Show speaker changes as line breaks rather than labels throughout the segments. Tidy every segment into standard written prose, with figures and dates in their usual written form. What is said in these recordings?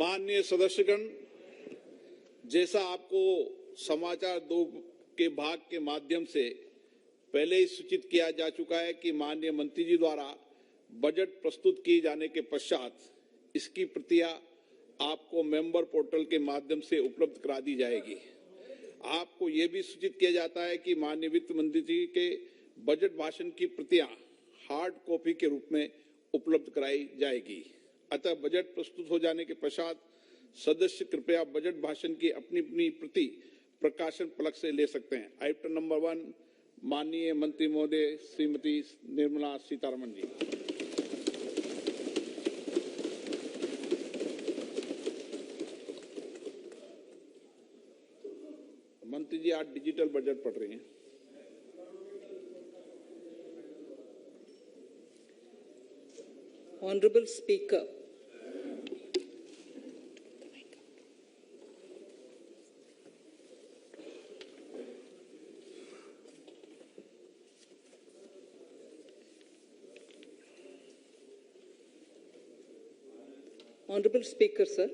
माननीय सदस्यगण, जैसा आपको समाचार 2 के भाग के माध्यम से पहले ही सूचित किया जा चुका है कि माननीय मंत्री जी द्वारा बजट प्रस्तुत किए जाने के पश्चात इसकी प्रतियां आपको मेंबर पोर्टल के माध्यम से उपलब्ध करा दी जाएगी। आपको यह भी सूचित किया जाता है कि माननीय वित्त मंत्री जी के बजट भाषण की प्रतियां हार्ड कॉपी के रूप में उपलब्ध कराई जाएगी। अतः बजट प्रस्तुत हो जाने के पश्चात सदस्य कृपया बजट भाषण की अपनी अपनी प्रति प्रकाशन फलक से ले सकते हैं। आइटम नंबर 1, माननीय मंत्री महोदय श्रीमती निर्मला सीतारमण जी। मंत्री जी आज डिजिटल बजट पढ़ रही हैं।
Honorable Speaker, Honorable Speaker, sir,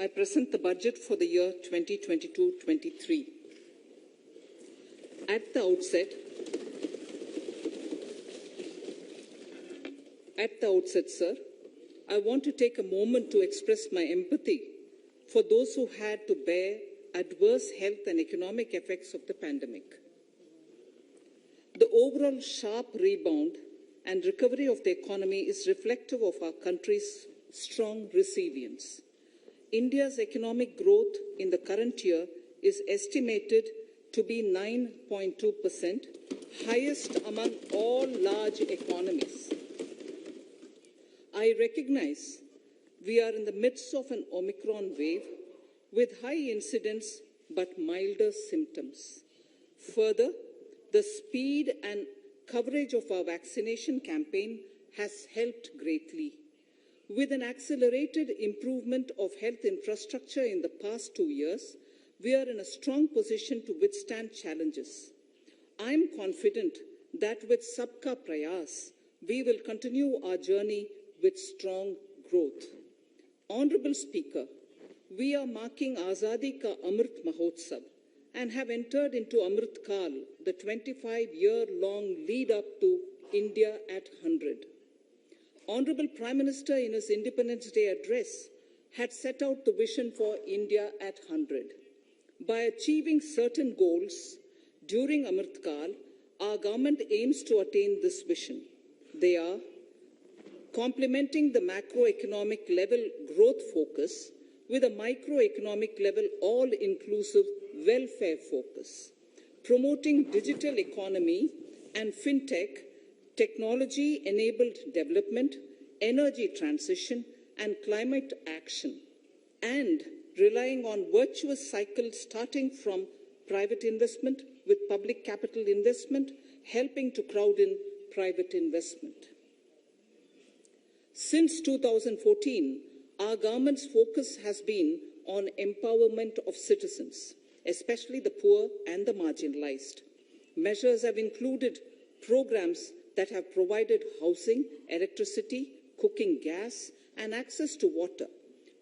I present the budget for the year 2022-23. At the outset, sir, I want to take a moment to express my empathy for those who had to bear adverse health and economic effects of the pandemic. The overall sharp rebound and recovery of the economy is reflective of our country's strong resilience. India's economic growth in the current year is estimated to be 9.2%, highest among all large economies. I recognize we are in the midst of an Omicron wave with high incidence but milder symptoms. Further, the speed and coverage of our vaccination campaign has helped greatly. With an accelerated improvement of health infrastructure in the past 2 years, we are in a strong position to withstand challenges. I am confident that with Sabka Prayas, we will continue our journey with strong growth. Honorable Speaker, we are marking Azadi Ka Amrit Mahotsav and have entered into Amrit Kal, the 25-year-long lead up to India at 100. Honorable Prime Minister in his Independence Day address had set out the vision for India at 100. By achieving certain goals during Amrit Kal, our government aims to attain this vision. They are complementing the macroeconomic level growth focus with a microeconomic level all-inclusive welfare focus, promoting digital economy and fintech, technology-enabled development, energy transition, and climate action, and relying on virtuous cycles starting from private investment with public capital investment, helping to crowd in private investment. Since 2014, our government's focus has been on empowerment of citizens, especially the poor and the marginalized. Measures have included programs that have provided housing, electricity, cooking gas, and access to water.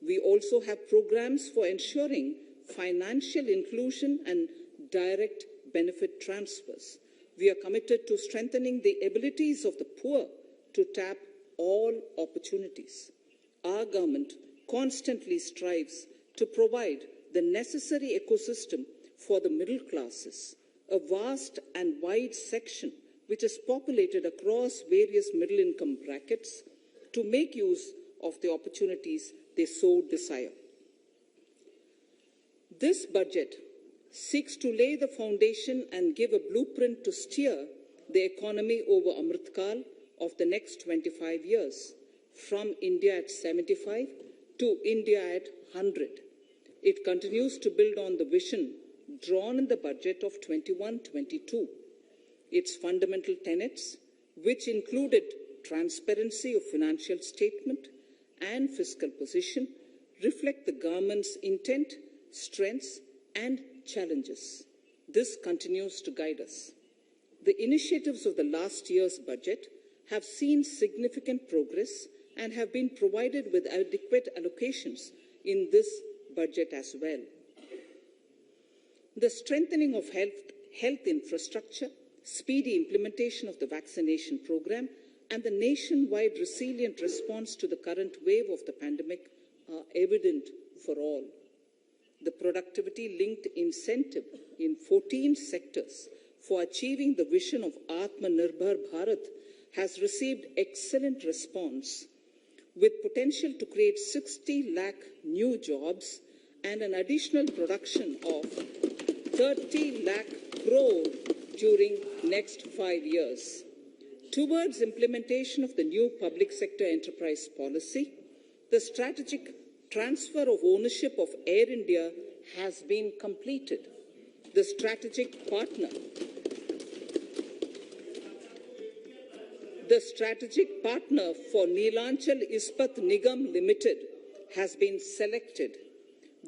We also have programs for ensuring financial inclusion and direct benefit transfers. We are committed to strengthening the abilities of the poor to tap all opportunities. Our government constantly strives to provide the necessary ecosystem for the middle classes, a vast and wide section which is populated across various middle-income brackets, to make use of the opportunities they so desire. This budget seeks to lay the foundation and give a blueprint to steer the economy over Amrit Kal of the next 25 years, from India at 75 to India at 100. It continues to build on the vision drawn in the budget of 21-22. Its fundamental tenets, which included transparency of financial statement and fiscal position, reflect the government's intent, strengths, and challenges. This continues to guide us. The initiatives of the last year's budget have seen significant progress and have been provided with adequate allocations in this budget as well. The strengthening of health infrastructure, speedy implementation of the vaccination program, and the nationwide resilient response to the current wave of the pandemic are evident for all. The productivity-linked incentive in 14 sectors for achieving the vision of Atmanirbhar Bharat has received excellent response, with potential to create 60 lakh new jobs and an additional production of 30 lakh crore during next 5 years. Towards implementation of the new public sector enterprise policy, the strategic transfer of ownership of Air India has been completed. The strategic partner for Neelachal Ispat Nigam Limited has been selected.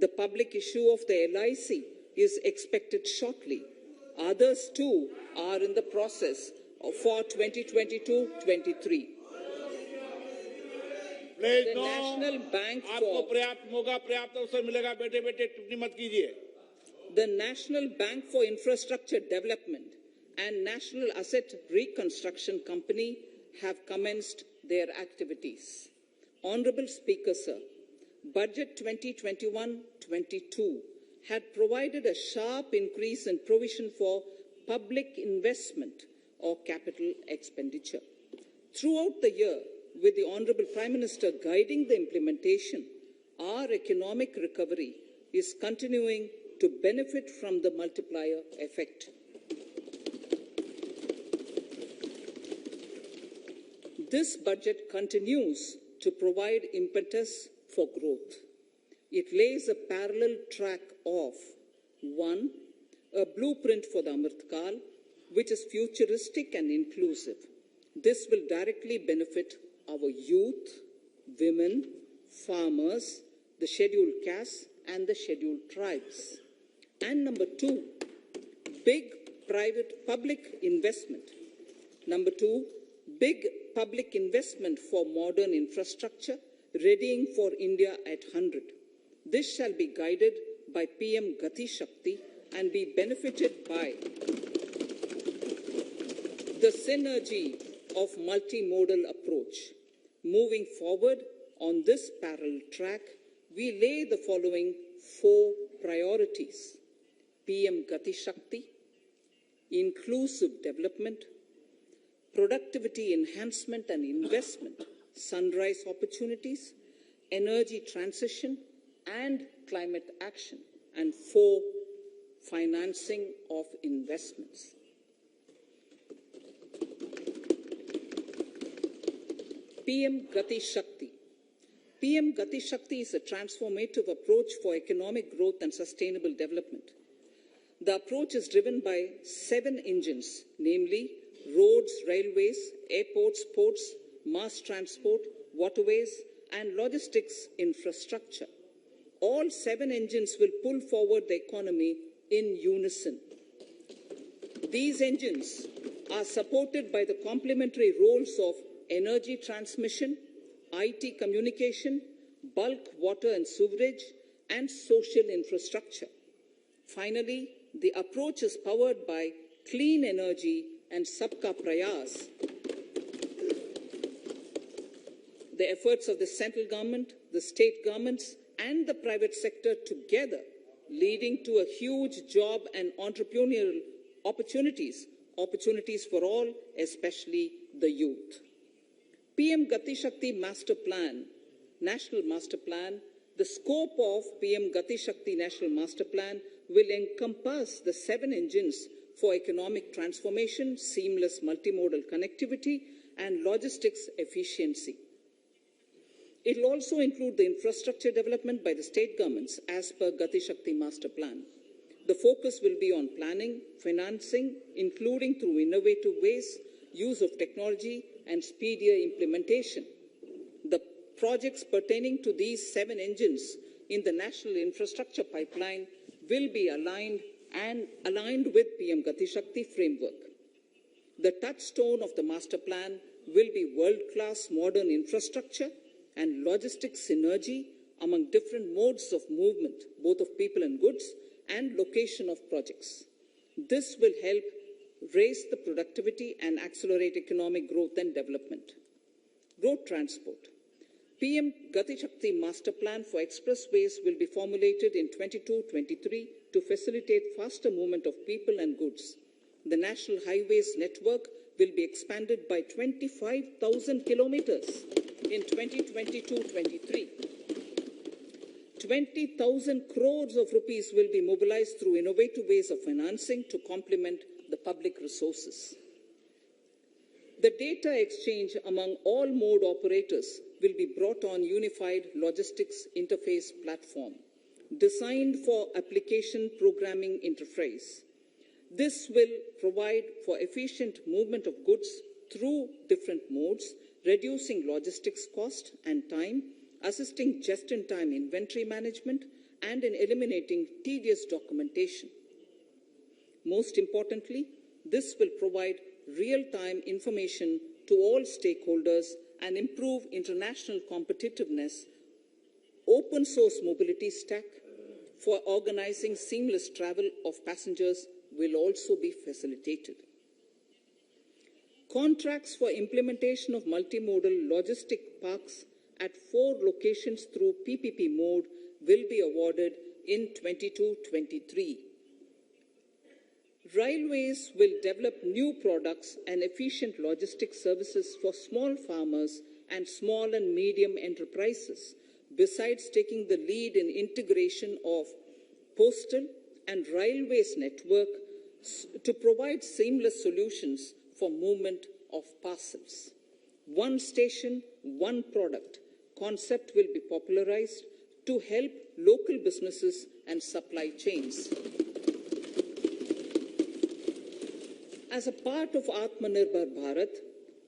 The public issue of the LIC is expected shortly. Others too are in the process for 2022-23. The National Bank
आपको पर्याप्त मौका पर्याप्त अवसर मिलेगा बेटे बेटे टिप्पणी मत कीजिए.
The National Bank for Infrastructure Development and National Asset Reconstruction Company have commenced their activities. Honorable Speaker, Sir, Budget 2021-22 had provided a sharp increase in provision for public investment or capital expenditure. Throughout the year, with the Honorable Prime Minister guiding the implementation, our economic recovery is continuing to benefit from the multiplier effect. This budget continues to provide impetus for growth. It lays a parallel track of 1. A blueprint for the Amrit Kal, which is futuristic and inclusive. This will directly benefit our youth, women, farmers, the scheduled castes, and the scheduled tribes. And number 2, big private public investment. Number 2, big public investment for modern infrastructure, readying for India at 100. This shall be guided by PM Gati Shakti and be benefited by the synergy of multimodal approach. Moving forward on this parallel track, we lay the following 4 priorities: PM Gati Shakti, inclusive development, productivity enhancement and investment, sunrise opportunities, energy transition, and climate action, and 4, financing of investments. PM Gati Shakti. PM Gati Shakti is a transformative approach for economic growth and sustainable development. The approach is driven by 7 engines, namely roads, railways, airports, ports, mass transport, waterways, and logistics infrastructure. All 7 engines will pull forward the economy in unison. These engines are supported by the complementary roles of energy transmission, IT communication, bulk water and sewerage, and social infrastructure. Finally, the approach is powered by clean energy and Sabka Prayas. The efforts of the central government, the state governments, and the private sector together, leading to a huge job and entrepreneurial opportunities for all, especially the youth. PM Gati Shakti Master Plan, National Master Plan, the scope of PM Gati Shakti National Master Plan will encompass the 7 engines for economic transformation, seamless multimodal connectivity, and logistics efficiency. It will also include the infrastructure development by the state governments as per Gati Shakti Master Plan. The focus will be on planning, financing, including through innovative ways, use of technology, and speedier implementation. The projects pertaining to these 7 engines in the national infrastructure pipeline will be aligned with PM Gati Shakti framework. The touchstone of the master plan will be world-class modern infrastructure and logistics synergy among different modes of movement, both of people and goods, and location of projects. This will help raise the productivity and accelerate economic growth and development. Road transport. PM Gati Shakti Master Plan for expressways will be formulated in 22-23 to facilitate faster movement of people and goods. The National Highways network will be expanded by 25,000 kilometers in 2022-23. 20,000 crores of rupees will be mobilized through innovative ways of financing to complement the public resources. The data exchange among all mode operators will be brought on unified logistics interface platform, designed for application programming interface. This will provide for efficient movement of goods through different modes, reducing logistics cost and time, assisting just-in-time inventory management, and in eliminating tedious documentation. Most importantly, this will provide real-time information to all stakeholders and improve international competitiveness. Open source mobility stack for organizing seamless travel of passengers will also be facilitated. Contracts for implementation of multimodal logistic parks at 4 locations through PPP mode will be awarded in 22-23. Railways will develop new products and efficient logistics services for small farmers and small and medium enterprises, besides taking the lead in integration of postal and railways network to provide seamless solutions for movement of parcels. One station, one product concept will be popularized to help local businesses and supply chains. As a part of Atmanirbhar Bharat,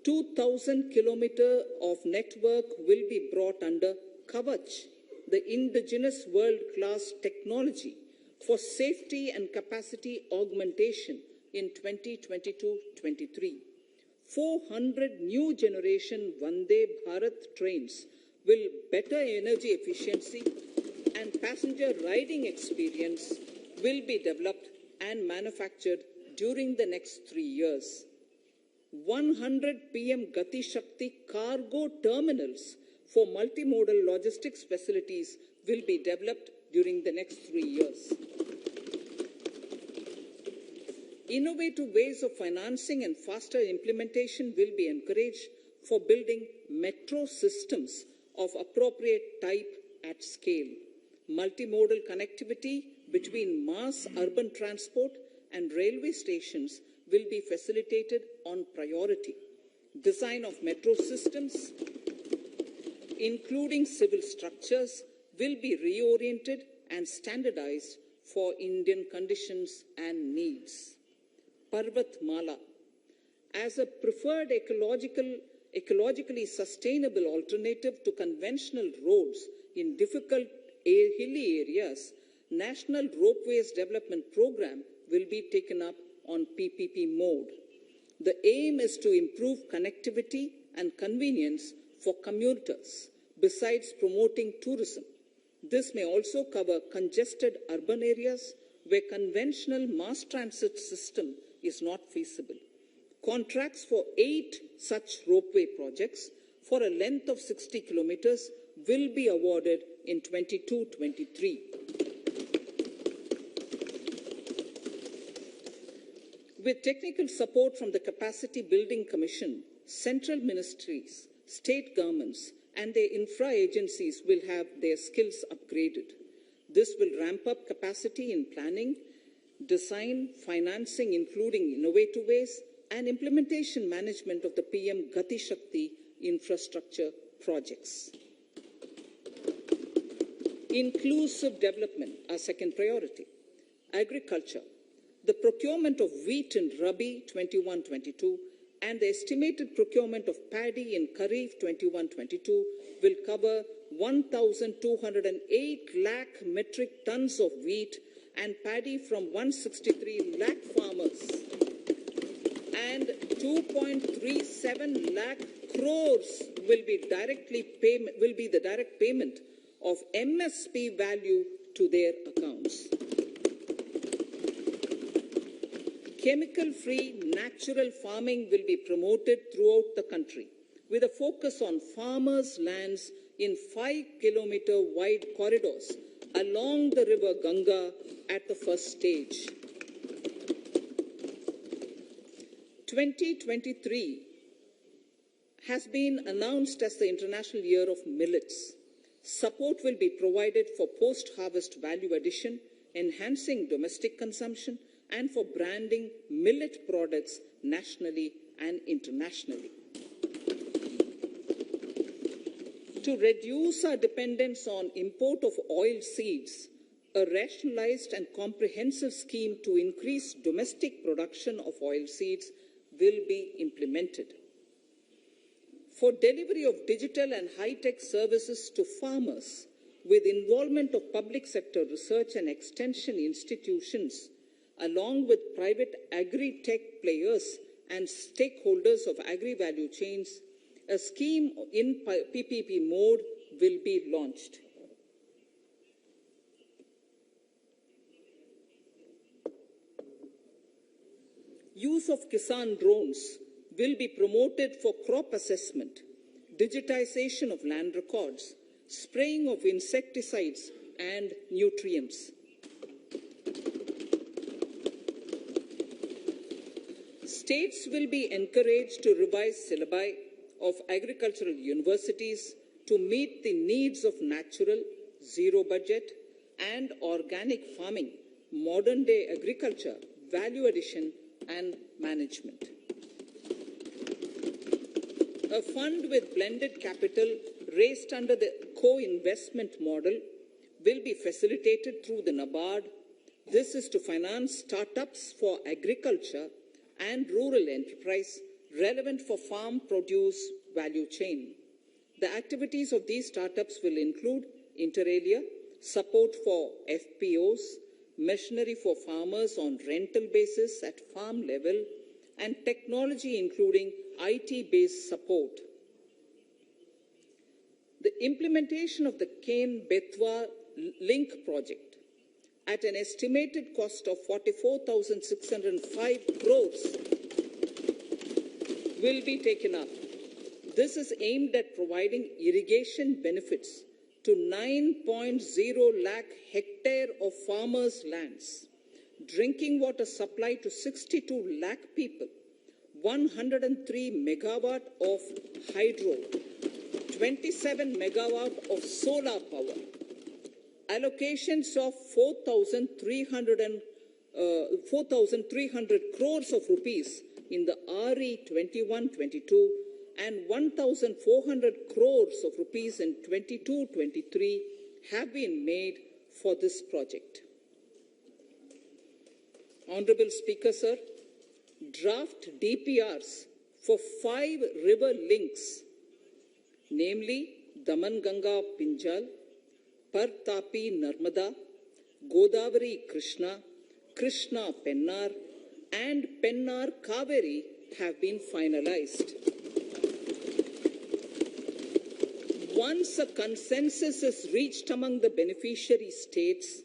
2,000 kilometers of network will be brought under Kavach, the indigenous world-class technology for safety and capacity augmentation in 2022-23. 400 new generation Vande Bharat trains will better energy efficiency and passenger riding experience will be developed and manufactured during the next 3 years. 100 PM Gati Shakti cargo terminals for multimodal logistics facilities will be developed during the next 3 years. Innovative ways of financing and faster implementation will be encouraged for building metro systems of appropriate type at scale. Multimodal connectivity between mass urban transport and railway stations will be facilitated on priority. Design of metro systems, including civil structures, will be reoriented and standardized for Indian conditions and needs. Parvatmala, as a preferred ecologically sustainable alternative to conventional roads in difficult hilly areas, National Ropeways Development Program will be taken up on PPP mode. The aim is to improve connectivity and convenience for commuters, besides promoting tourism. This may also cover congested urban areas where conventional mass transit system is not feasible. Contracts for 8 such ropeway projects for a length of 60 kilometers will be awarded in 22-23. With technical support from the Capacity Building Commission, central ministries, state governments, and their infra agencies will have their skills upgraded. This will ramp up capacity in planning, design, financing, including innovative ways, and implementation management of the PM Gati Shakti infrastructure projects. Inclusive development, our second priority. Agriculture. The procurement of wheat in Rabi 21-22 and the estimated procurement of paddy in Kharif 21-22 will cover 1,208 lakh metric tons of wheat and paddy from 163 lakh farmers and 2.37 lakh crores will be the direct payment of MSP value to their accounts. Chemical-free natural farming will be promoted throughout the country with a focus on farmers' lands in 5-kilometer wide corridors along the river Ganga at the first stage. 2023 has been announced as the International Year of Millets. Support will be provided for post-harvest value addition, enhancing domestic consumption, and for branding millet products nationally and internationally. To reduce our dependence on import of oil seeds, a rationalized and comprehensive scheme to increase domestic production of oil seeds will be implemented. For delivery of digital and high-tech services to farmers, with involvement of public sector research and extension institutions, along with private agri-tech players and stakeholders of agri-value chains, a scheme in PPP mode will be launched. Use of Kisan drones will be promoted for crop assessment, digitization of land records, spraying of insecticides and nutrients. States will be encouraged to revise syllabi of agricultural universities to meet the needs of natural, zero budget, and organic farming, modern day agriculture, value addition, and management. A fund with blended capital raised under the co-investment model will be facilitated through the NABARD. This is to finance startups for agriculture and rural enterprise relevant for farm produce value chain. The activities of these startups will include inter alia, support for FPOs, machinery for farmers on rental basis at farm level, and technology including IT-based support. The implementation of the Ken-Betwa link project at an estimated cost of 44,605 crores will be taken up. This is aimed at providing irrigation benefits to 9.0 lakh hectare of farmers' lands, drinking water supply to 62 lakh people, 103 megawatt of hydro, 27 megawatt of solar power, allocations of 4,300 crores of rupees in the RE 21-22 and 1,400 crores of rupees in 22-23 have been made for this project. Honorable Speaker, sir, draft DPRs for 5 river links, namely Daman-Ganga Pinjal, Par-Tapi Narmada, Godavari Krishna, Krishna Pennar, and Pennar Kaveri have been finalized. Once a consensus is reached among the beneficiary states,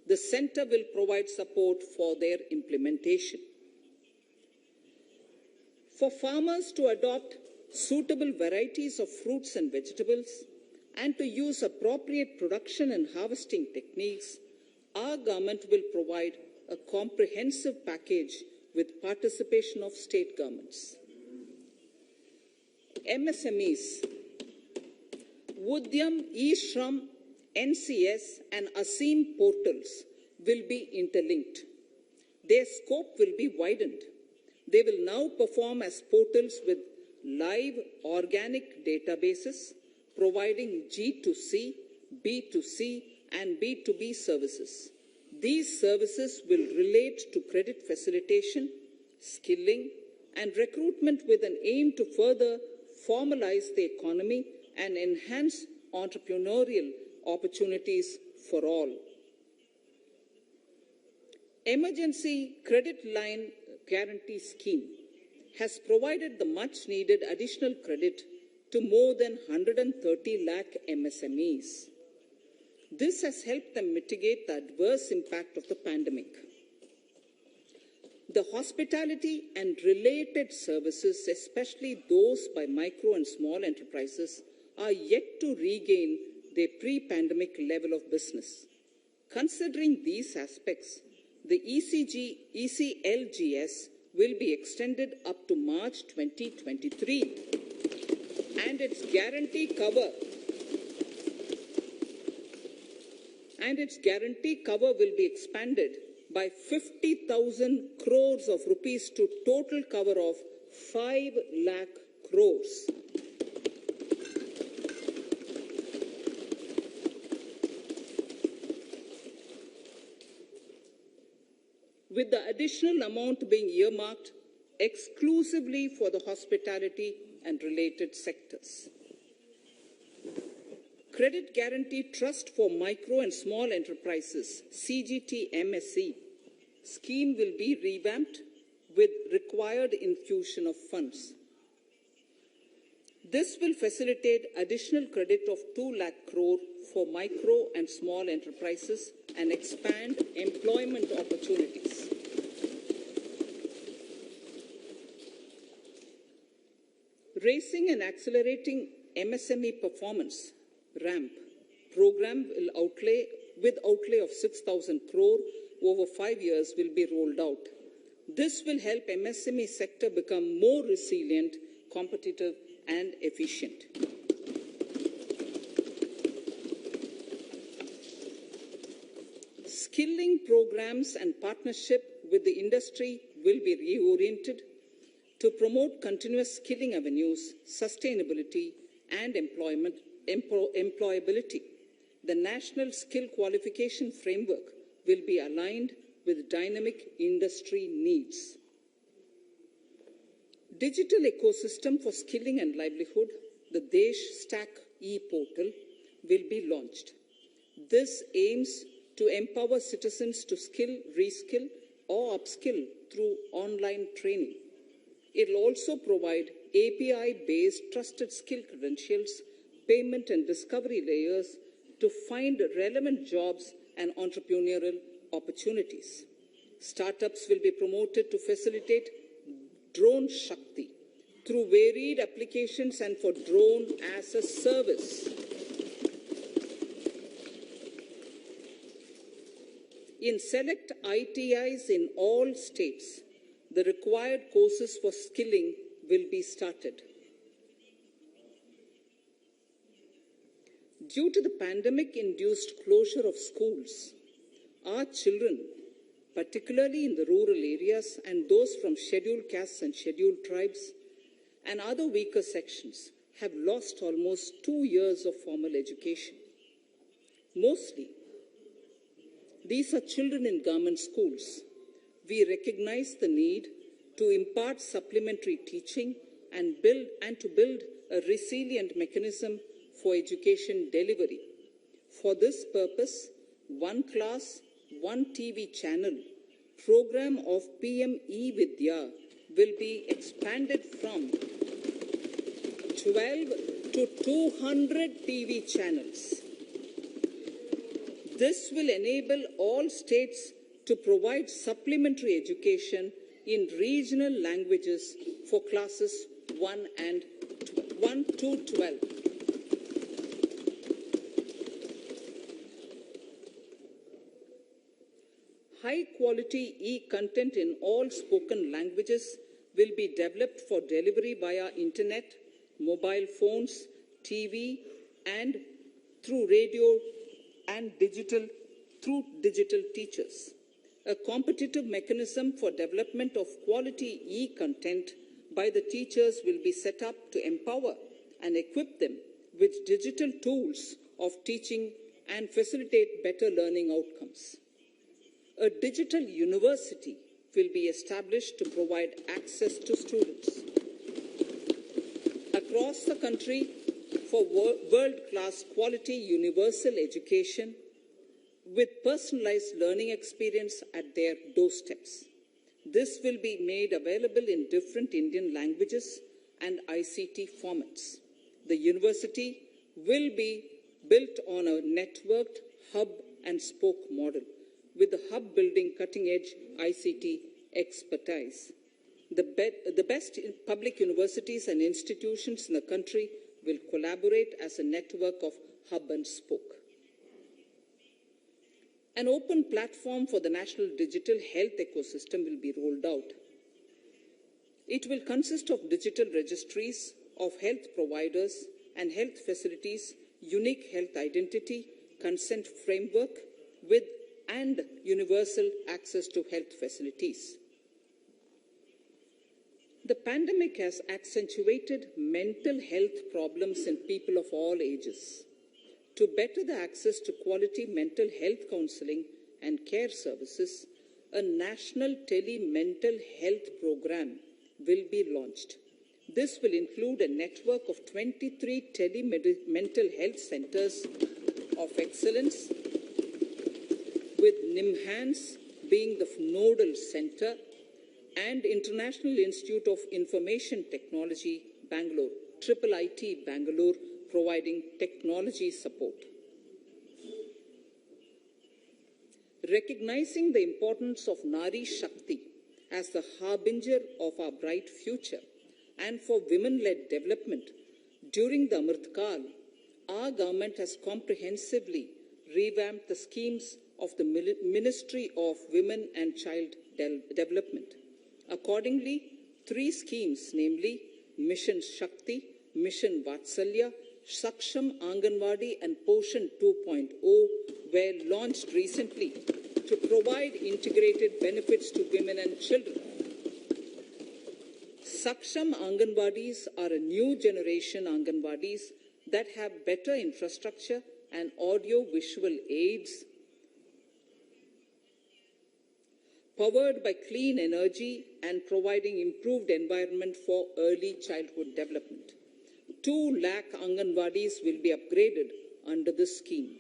the Centre will provide support for their implementation. For farmers to adopt suitable varieties of fruits and vegetables and to use appropriate production and harvesting techniques, our government will provide a comprehensive package with participation of state governments. MSMEs, Udyam, eShram, NCS and ASEEM portals will be interlinked. Their scope will be widened. They will now perform as portals with live organic databases, providing G2C, B2C and B2B services. These services will relate to credit facilitation, skilling and recruitment with an aim to further formalize the economy and enhance entrepreneurial opportunities for all. Emergency Credit Line Guarantee Scheme has provided the much needed additional credit to more than 130 lakh MSMEs. This has helped them mitigate the adverse impact of the pandemic. The hospitality and related services, especially those by micro and small enterprises, are yet to regain their pre-pandemic level of business. Considering these aspects, the ECLGS will be extended up to March 2023, and its guarantee cover will be expanded by 50,000 crores of rupees to total cover of 5 lakh crores. With the additional amount being earmarked exclusively for the hospitality and related sectors. Credit Guarantee Trust for Micro and Small Enterprises, CGTMSE, scheme will be revamped with required infusion of funds. This will facilitate additional credit of 2 lakh crore for micro and small enterprises and expand employment opportunities. Raising and Accelerating MSME Performance, RAMP, program will outlay of 6,000 crore over 5 years will be rolled out. This will help MSME sector become more resilient, competitive, and efficient. Skilling programs and partnership with the industry will be reoriented to promote continuous skilling avenues, sustainability, and employability. The National Skill Qualification Framework will be aligned with dynamic industry needs. Digital ecosystem for skilling and livelihood, the Desh Stack e-portal, will be launched. This aims to empower citizens to skill, reskill, or upskill through online training. It will also provide API-based trusted skill credentials, payment and discovery layers to find relevant jobs and entrepreneurial opportunities. Startups will be promoted to facilitate Drone Shakti through varied applications and for drone as a service. In select ITIs in all states, the required courses for skilling will be started. Due to the pandemic-induced closure of schools, our children, particularly in the rural areas and those from scheduled castes and scheduled tribes and other weaker sections, have lost almost 2 years of formal education. Mostly, these are children in government schools. We recognize the need to impart supplementary teaching and to build a resilient mechanism for education delivery. For this purpose, One Class, One TV channel program of PM eVidya will be expanded from 12 to 200 TV channels. This will enable all states to provide supplementary education in regional languages for classes 1 to 12. High-quality e-content in all spoken languages will be developed for delivery via internet, mobile phones, TV, and through radio and digital teachers. A competitive mechanism for development of quality e-content by the teachers will be set up to empower and equip them with digital tools of teaching and facilitate better learning outcomes. A digital university will be established to provide access to students across the country for world-class quality universal education with personalized learning experience at their doorsteps. This will be made available in different Indian languages and ICT formats. The university will be built on a networked hub and spoke model, with the hub building cutting-edge ICT expertise. The best public universities and institutions in the country will collaborate as a network of hub and spoke. An open platform for the national digital health ecosystem will be rolled out. It will consist of digital registries of health providers and health facilities, unique health identity, consent framework, and universal access to health facilities. The pandemic has accentuated mental health problems in people of all ages. To better the access to quality mental health counseling and care services, a national tele-mental health program will be launched. This will include a network of 23 tele-mental health centers of excellence, with NIMHANS being the nodal center, and International Institute of Information Technology, Bangalore, IIIT Bangalore, providing technology support. Recognizing the importance of Nari Shakti as the harbinger of our bright future and for women-led development, during the Amrit Kal, our government has comprehensively revamped the schemes of the Ministry of Women and Child Development. Accordingly, 3 schemes, namely Mission Shakti, Mission Vatsalya, Saksham Anganwadi and Poshan 2.0 were launched recently to provide integrated benefits to women and children. Saksham Anganwadis are a new generation Anganwadis that have better infrastructure and audio-visual aids, powered by clean energy and providing improved environment for early childhood development. 2 lakh Anganwadis will be upgraded under this scheme.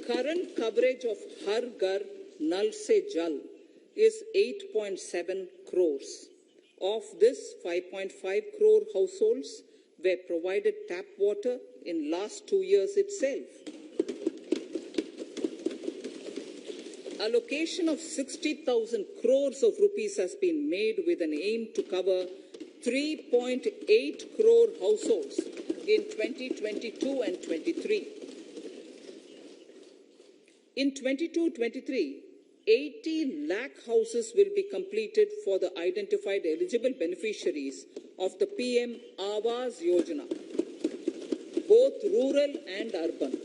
Current coverage of Har Ghar Nal Se Jal is 8.7 crores. Of this, 5.5 crore households were provided tap water in last 2 years itself. Allocation of 60,000 crores of rupees has been made with an aim to cover 3.8 crore households in 2022 and 23. In 22-23, 80 lakh houses will be completed for the identified eligible beneficiaries of the PM Awas Yojana, both rural and urban.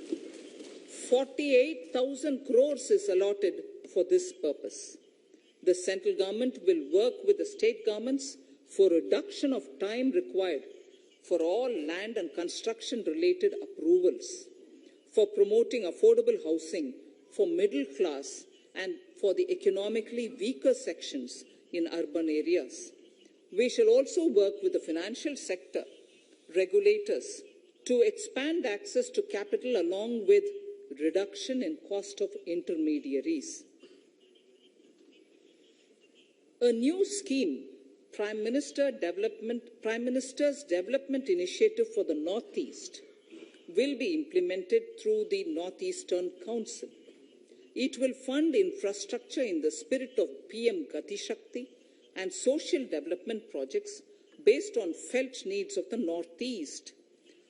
48,000 crores is allotted for this purpose. The central government will work with the state governments for reduction of time required for all land and construction related approvals, for promoting affordable housing for middle class and for the economically weaker sections in urban areas. We shall also work with the financial sector, regulators, to expand access to capital along with reduction in cost of intermediaries. A new scheme, Prime Minister's Development Initiative for the Northeast, will be implemented through the Northeastern Council. It will fund infrastructure in the spirit of PM Gati Shakti and social development projects based on felt needs of the Northeast.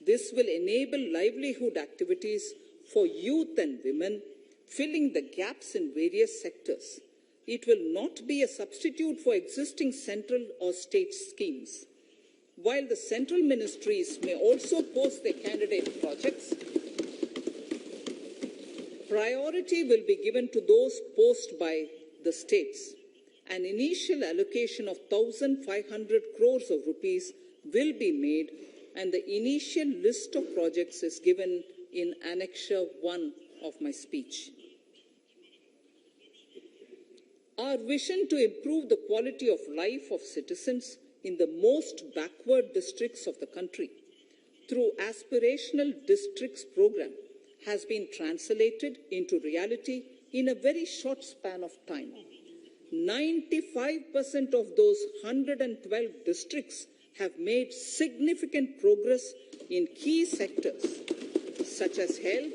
This will enable livelihood activities for youth and women, filling the gaps in various sectors. It will not be a substitute for existing central or state schemes. While the central ministries may also post their candidate projects, priority will be given to those posted by the states. An initial allocation of 1,500 crores of rupees will be made, and the initial list of projects is given in Annexure 1 of my speech. Our vision to improve the quality of life of citizens in the most backward districts of the country through Aspirational Districts program has been translated into reality in a very short span of time. 95% of those 112 districts have made significant progress in key sectors such as health,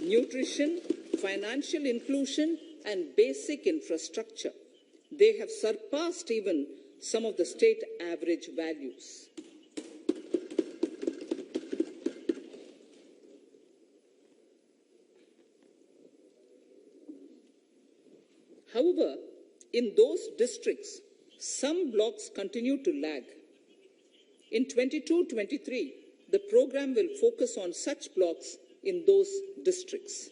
nutrition, financial inclusion, and basic infrastructure. They have surpassed even some of the state average values. However, in those districts, some blocks continue to lag. In 22-23, the program will focus on such blocks in those districts.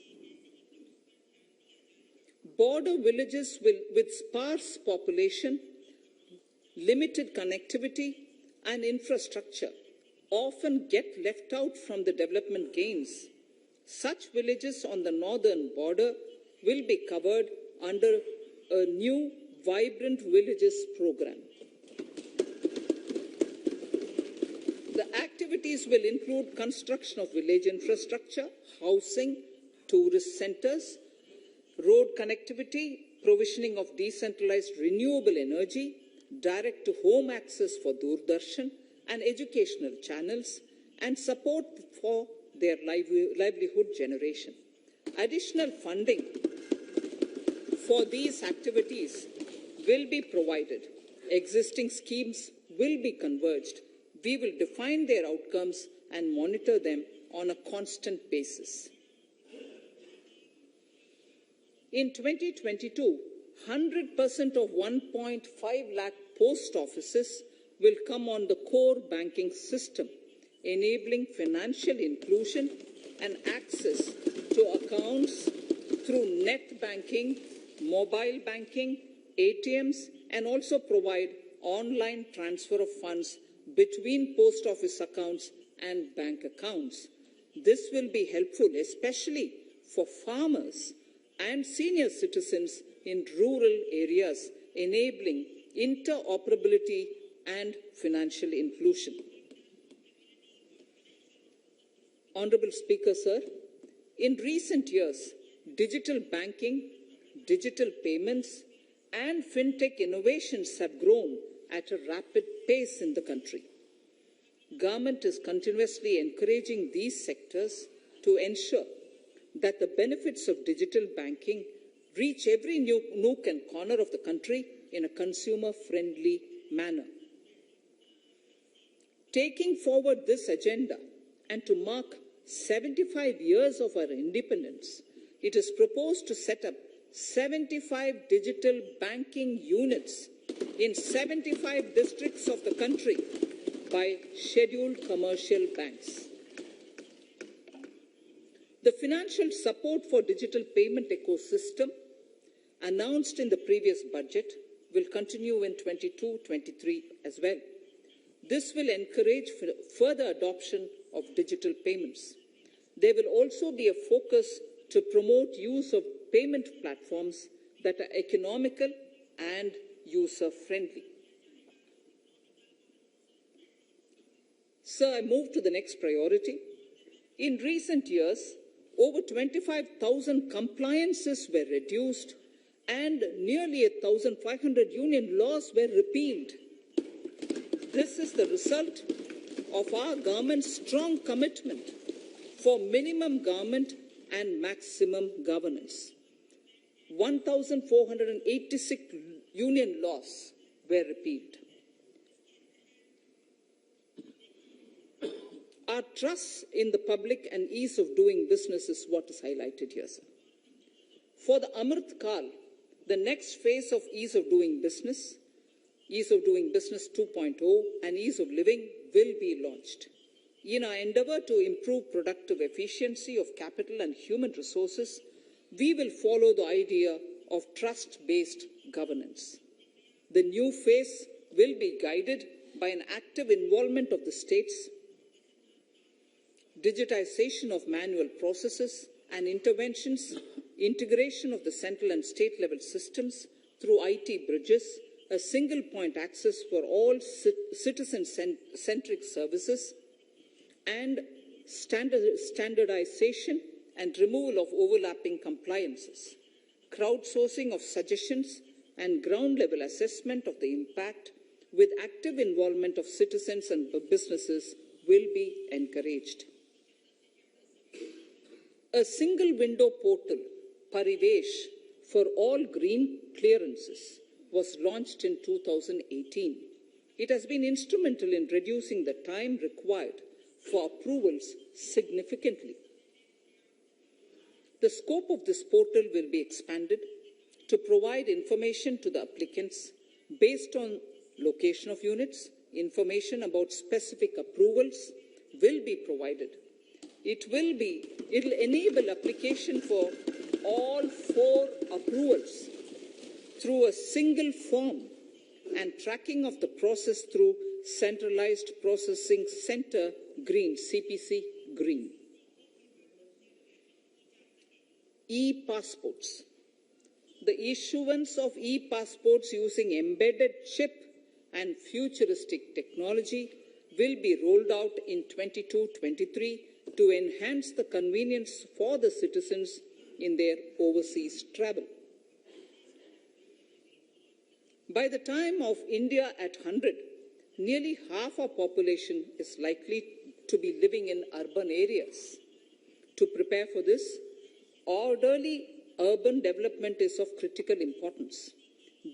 Border villages with sparse population, limited connectivity, and infrastructure often get left out from the development gains. Such villages on the northern border will be covered under a new Vibrant Villages program. The activities will include construction of village infrastructure, housing, tourist centers, road connectivity, provisioning of decentralized renewable energy, direct-to-home access for Doordarshan and educational channels, and support for their livelihood generation. Additional funding for these activities will be provided. Existing schemes will be converged. We will define their outcomes and monitor them on a constant basis. In 2022, 100% of 1.5 lakh post offices will come on the core banking system, enabling financial inclusion and access to accounts through net banking, mobile banking, ATMs, and also provide online transfer of funds between post office accounts and bank accounts. This will be helpful, especially for farmers and senior citizens in rural areas, enabling interoperability and financial inclusion. Honorable Speaker, sir, in recent years, digital banking, digital payments, and fintech innovations have grown at a rapid pace in the country. Government is continuously encouraging these sectors to ensure that the benefits of digital banking reach every nook and corner of the country in a consumer-friendly manner. Taking forward this agenda and to mark 75 years of our independence, it is proposed to set up 75 digital banking units in 75 districts of the country by scheduled commercial banks. The financial support for digital payment ecosystem announced in the previous budget will continue in 22-23 as well. This will encourage further adoption of digital payments. There will also be a focus to promote use of payment platforms that are economical and user-friendly. Sir, I move to the next priority. In recent years, over 25,000 compliances were reduced and nearly 1,500 union laws were repealed. This is the result of our government's strong commitment for minimum government and maximum governance. 1,486 union laws were repealed. Our trust in the public and ease of doing business is what is highlighted here, sir. For the Amrit Kal, the next phase of ease of doing business 2.0 and ease of living will be launched. In our endeavor to improve productive efficiency of capital and human resources, we will follow the idea of trust-based governance. The new phase will be guided by an active involvement of the states, digitization of manual processes and interventions, integration of the central and state level systems through IT bridges, a single point access for all citizen-centric services, and standardization and removal of overlapping compliances. crowdsourcing of suggestions and ground-level assessment of the impact with active involvement of citizens and businesses will be encouraged. A single window portal, Parivesh, for all green clearances was launched in 2018. It has been instrumental in reducing the time required for approvals significantly. The scope of this portal will be expanded to provide information to the applicants based on location of units. Information about specific approvals will be provided. It will enable application for all 4 approvals through a single form and tracking of the process through Centralized Processing Center Green, CPC Green. E-passports. The issuance of e-passports using embedded chip and futuristic technology will be rolled out in 22-23 to enhance the convenience for the citizens in their overseas travel. By the time of India at 100, nearly half our population is likely to be living in urban areas. To prepare for this, orderly urban development is of critical importance.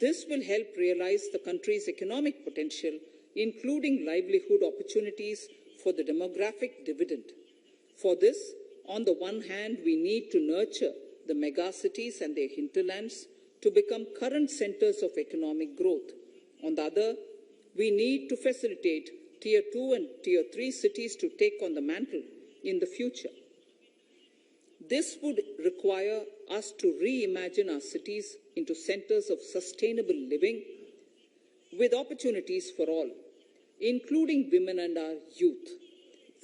This will help realize the country's economic potential, including livelihood opportunities for the demographic dividend. For this, on the one hand, we need to nurture the megacities and their hinterlands to become current centers of economic growth. On the other, we need to facilitate Tier 2 and Tier 3 cities to take on the mantle in the future. This would require us to reimagine our cities into centers of sustainable living with opportunities for all, including women and our youth.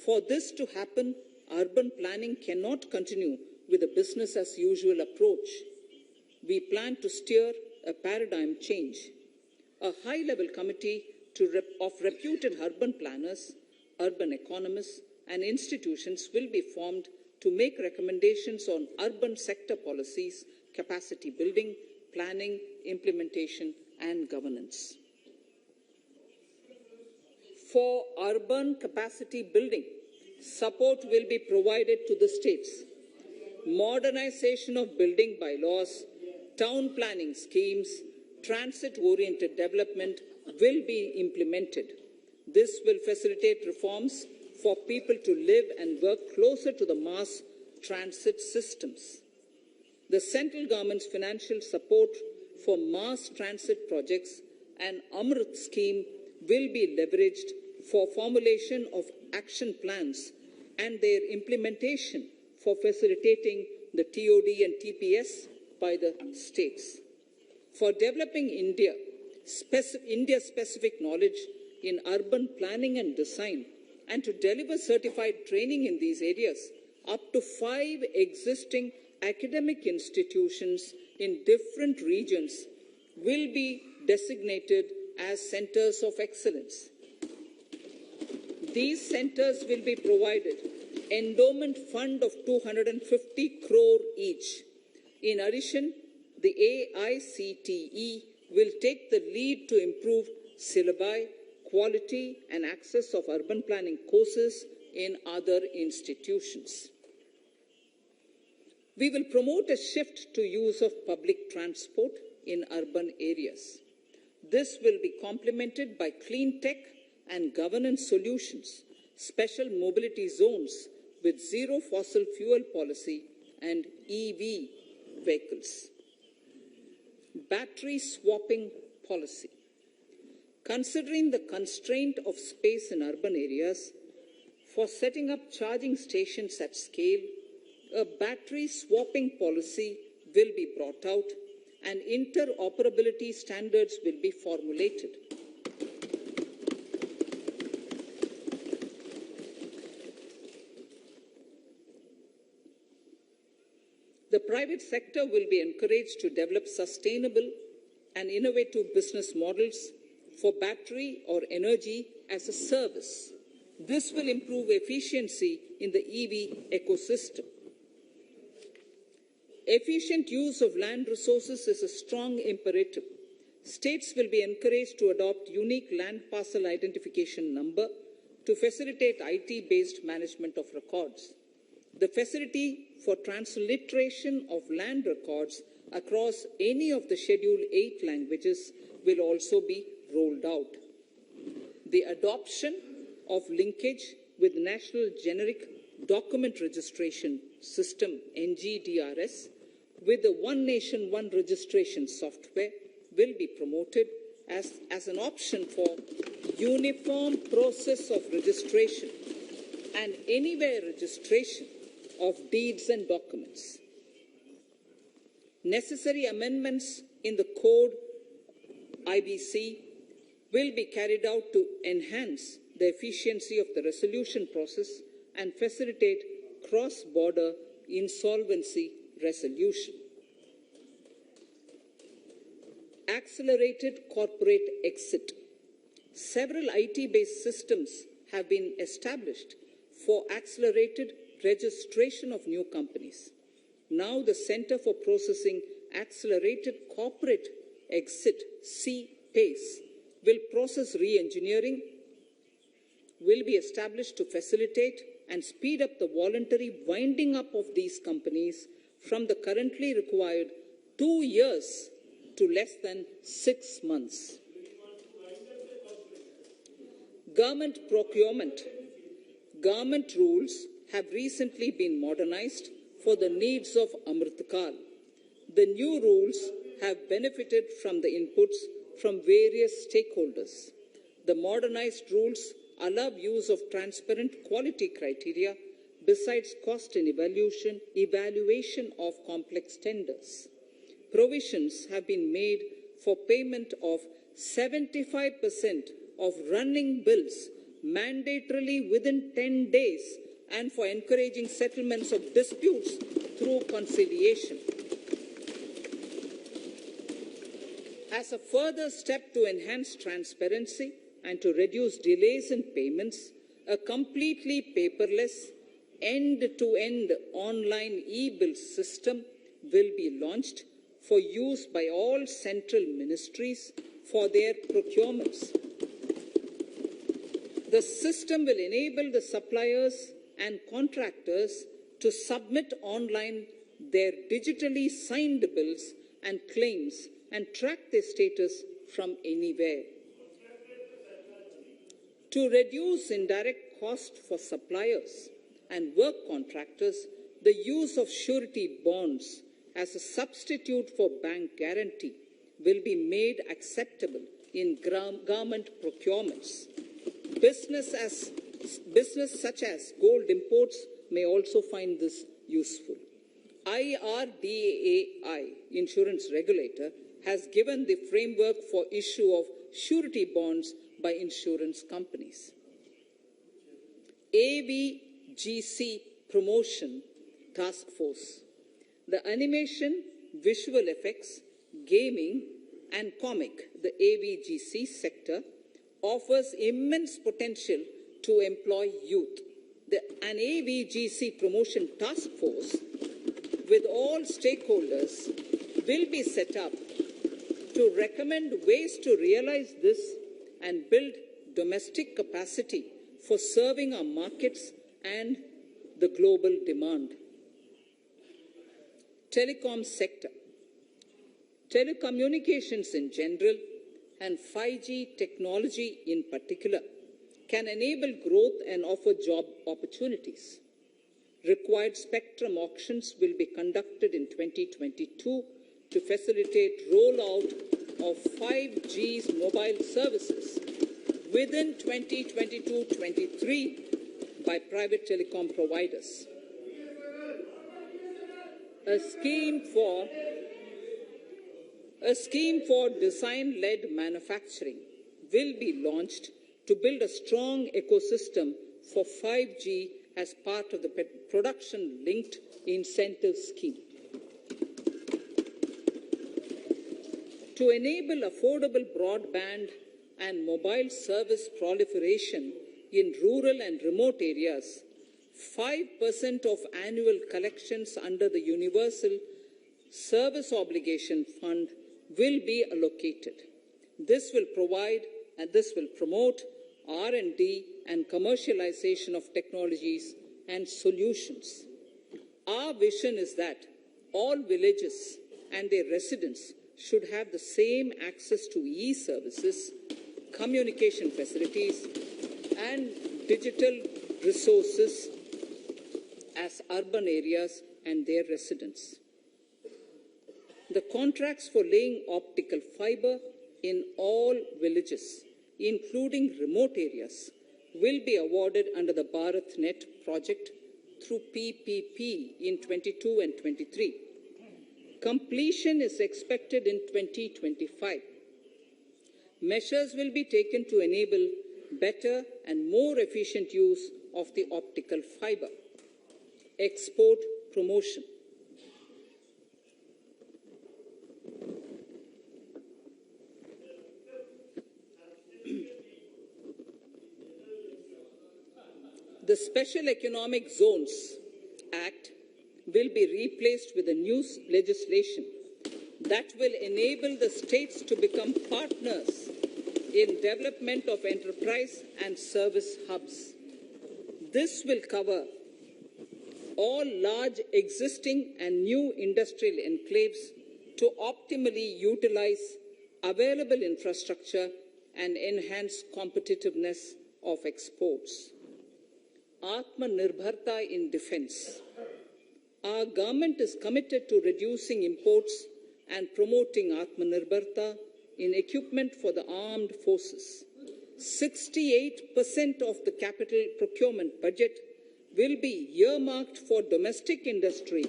For this to happen, urban planning cannot continue with a business-as-usual approach. We plan to steer a paradigm change. A high-level committee of reputed urban planners, urban economists, and institutions will be formed to make recommendations on urban sector policies, capacity building, planning, implementation, and governance. For urban capacity building, support will be provided to the states. Modernization of building bylaws, town planning schemes, transit-oriented development will be implemented. This will facilitate reforms for people to live and work closer to the mass transit systems. The central government's financial support for mass transit projects and Amrit scheme will be leveraged for formulation of action plans and their implementation for facilitating the TOD and TPS by the states. For developing India-specific knowledge in urban planning and design, and to deliver certified training in these areas, up to 5 existing academic institutions in different regions will be designated as centers of excellence. These centers will be provided endowment fund of 250 crore each. In addition, the AICTE will take the lead to improve syllabi, quality and access of urban planning courses in other institutions. We will promote a shift to use of public transport in urban areas. This will be complemented by clean tech and governance solutions, special mobility zones with zero fossil fuel policy and EV vehicles. Battery swapping policy. Considering the constraint of space in urban areas, for setting up charging stations at scale, a battery swapping policy will be brought out and interoperability standards will be formulated. The private sector will be encouraged to develop sustainable and innovative business models for battery or energy as a service. This will improve efficiency in the EV ecosystem. Efficient use of land resources is a strong imperative. States will be encouraged to adopt unique land parcel identification number to facilitate IT-based management of records. The facility for transliteration of land records across any of the Schedule 8 languages will also be rolled out. The adoption of linkage with National Generic Document Registration System, NGDRS, with the One Nation, One Registration software will be promoted as an option for uniform process of registration and anywhere registration of deeds and documents. Necessary amendments in the code IBC will be carried out to enhance the efficiency of the resolution process and facilitate cross-border insolvency resolution. Accelerated corporate exit. Several IT-based systems have been established for accelerated registration of new companies. Now the Center for Processing Accelerated Corporate Exit, CPACE, will process re-engineering, will be established to facilitate and speed up the voluntary winding up of these companies from the currently required 2 years to less than 6 months. Government procurement. Government rules have recently been modernized for the needs of Amrit Kal. The new rules have benefited from the inputs from various stakeholders. The modernized rules allow use of transparent quality criteria besides cost and evaluation of complex tenders. Provisions have been made for payment of 75% of running bills mandatorily within 10 days and for encouraging settlements of disputes through conciliation. As a further step to enhance transparency and to reduce delays in payments, a completely paperless, end-to-end online e-bill system will be launched for use by all central ministries for their procurements. The system will enable the suppliers and contractors to submit online their digitally signed bills and claims and track their status from anywhere. To reduce indirect cost for suppliers and work contractors, the use of surety bonds as a substitute for bank guarantee will be made acceptable in government procurements. Business such as gold imports may also find this useful. IRDAI, insurance regulator, has given the framework for issue of surety bonds by insurance companies. AVGC Promotion Task Force. The animation, visual effects, gaming, and comic, the AVGC sector, offers immense potential to employ youth. An AVGC Promotion Task Force with all stakeholders will be set up to recommend ways to realize this and build domestic capacity for serving our markets and the global demand. Telecom sector. Telecommunications in general and 5G technology in particular can enable growth and offer job opportunities. Required spectrum auctions will be conducted in 2022 to facilitate rollout of 5G's mobile services within 2022-23 by private telecom providers. A scheme for design-led manufacturing will be launched to build a strong ecosystem for 5G as part of the production-linked incentive scheme. To enable affordable broadband and mobile service proliferation in rural and remote areas, 5% of annual collections under the Universal Service Obligation Fund will be allocated. This will promote R&D and commercialization of technologies and solutions. Our vision is that all villages and their residents should have the same access to e-services, communication facilities, and digital resources as urban areas and their residents. The contracts for laying optical fiber in all villages, including remote areas, will be awarded under the BharatNet project through PPP in 22 and 23. Completion is expected in 2025. Measures will be taken to enable better and more efficient use of the optical fiber. Export promotion. The Special Economic Zones Act will be replaced with a new legislation that will enable the states to become partners in development of enterprise and service hubs. This will cover all large existing and new industrial enclaves to optimally utilize available infrastructure and enhance competitiveness of exports. Atmanirbharta in defense. Our government is committed to reducing imports and promoting Atmanirbharta in equipment for the armed forces. 68% of the capital procurement budget will be earmarked for domestic industry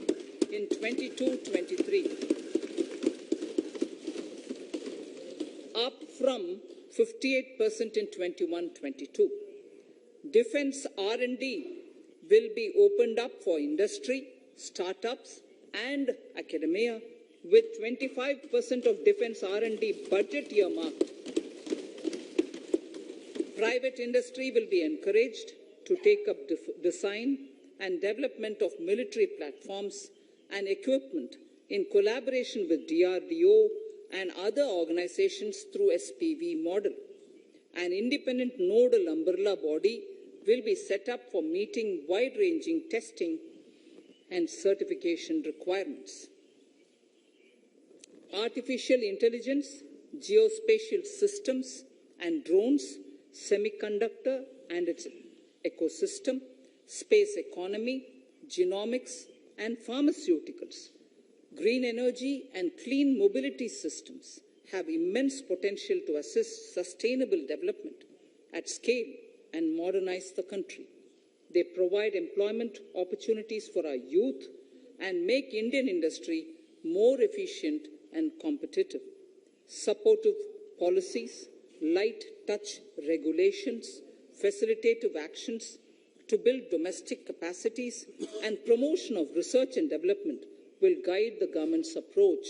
in 22-23, up from 58% in 21-22. Defense R&D will be opened up for industry, startups, and academia, with 25% of defense R&D budget earmarked. Private industry will be encouraged to take up design and development of military platforms and equipment in collaboration with DRDO and other organizations through SPV model. An independent nodal umbrella body will be set up for meeting wide-ranging testing and certification requirements. Artificial intelligence, geospatial systems and drones, semiconductor and its ecosystem, space economy, genomics and pharmaceuticals, green energy and clean mobility systems have immense potential to assist sustainable development at scale and modernize the country. They provide employment opportunities for our youth and make Indian industry more efficient and competitive. Supportive policies, light touch regulations, facilitative actions to build domestic capacities and promotion of research and development will guide the government's approach.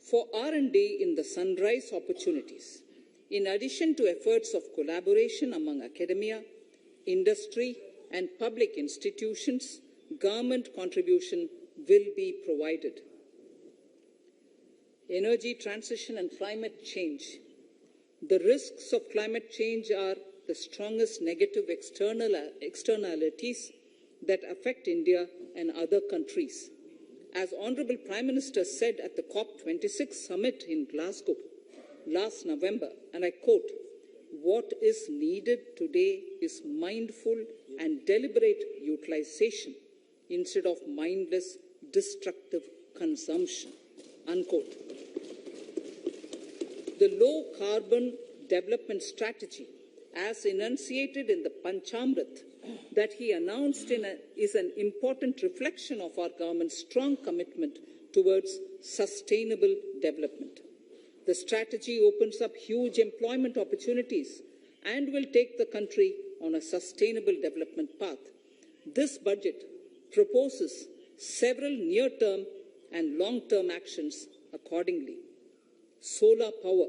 For R&D in the sunrise opportunities, in addition to efforts of collaboration among academia, industry and public institutions, government contribution will be provided. Energy transition and climate change. The risks of climate change are the strongest negative externalities that affect India and other countries. As Honorable Prime Minister said at the COP26 summit in Glasgow last November, and I quote, "What is needed today is mindful and deliberate utilization instead of mindless, destructive consumption," unquote. The low-carbon development strategy, as enunciated in the Panchamrit that he announced is an important reflection of our government's strong commitment towards sustainable development. The strategy opens up huge employment opportunities and will take the country on a sustainable development path. This budget proposes several near-term and long-term actions accordingly. Solar power.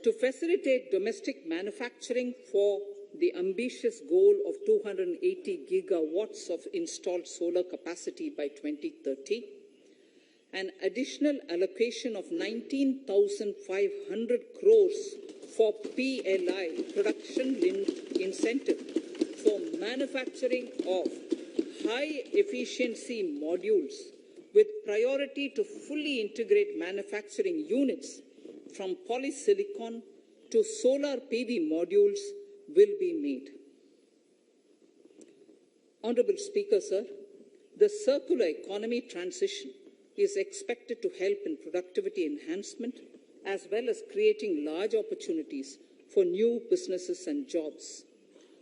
To facilitate domestic manufacturing for the ambitious goal of 280 gigawatts of installed solar capacity by 2030, an additional allocation of 19,500 crores for PLI, production-linked incentive, for manufacturing of high-efficiency modules with priority to fully integrate manufacturing units from polysilicon to solar PV modules will be made. Honorable Speaker, sir, the circular economy transition is expected to help in productivity enhancement as well as creating large opportunities for new businesses and jobs.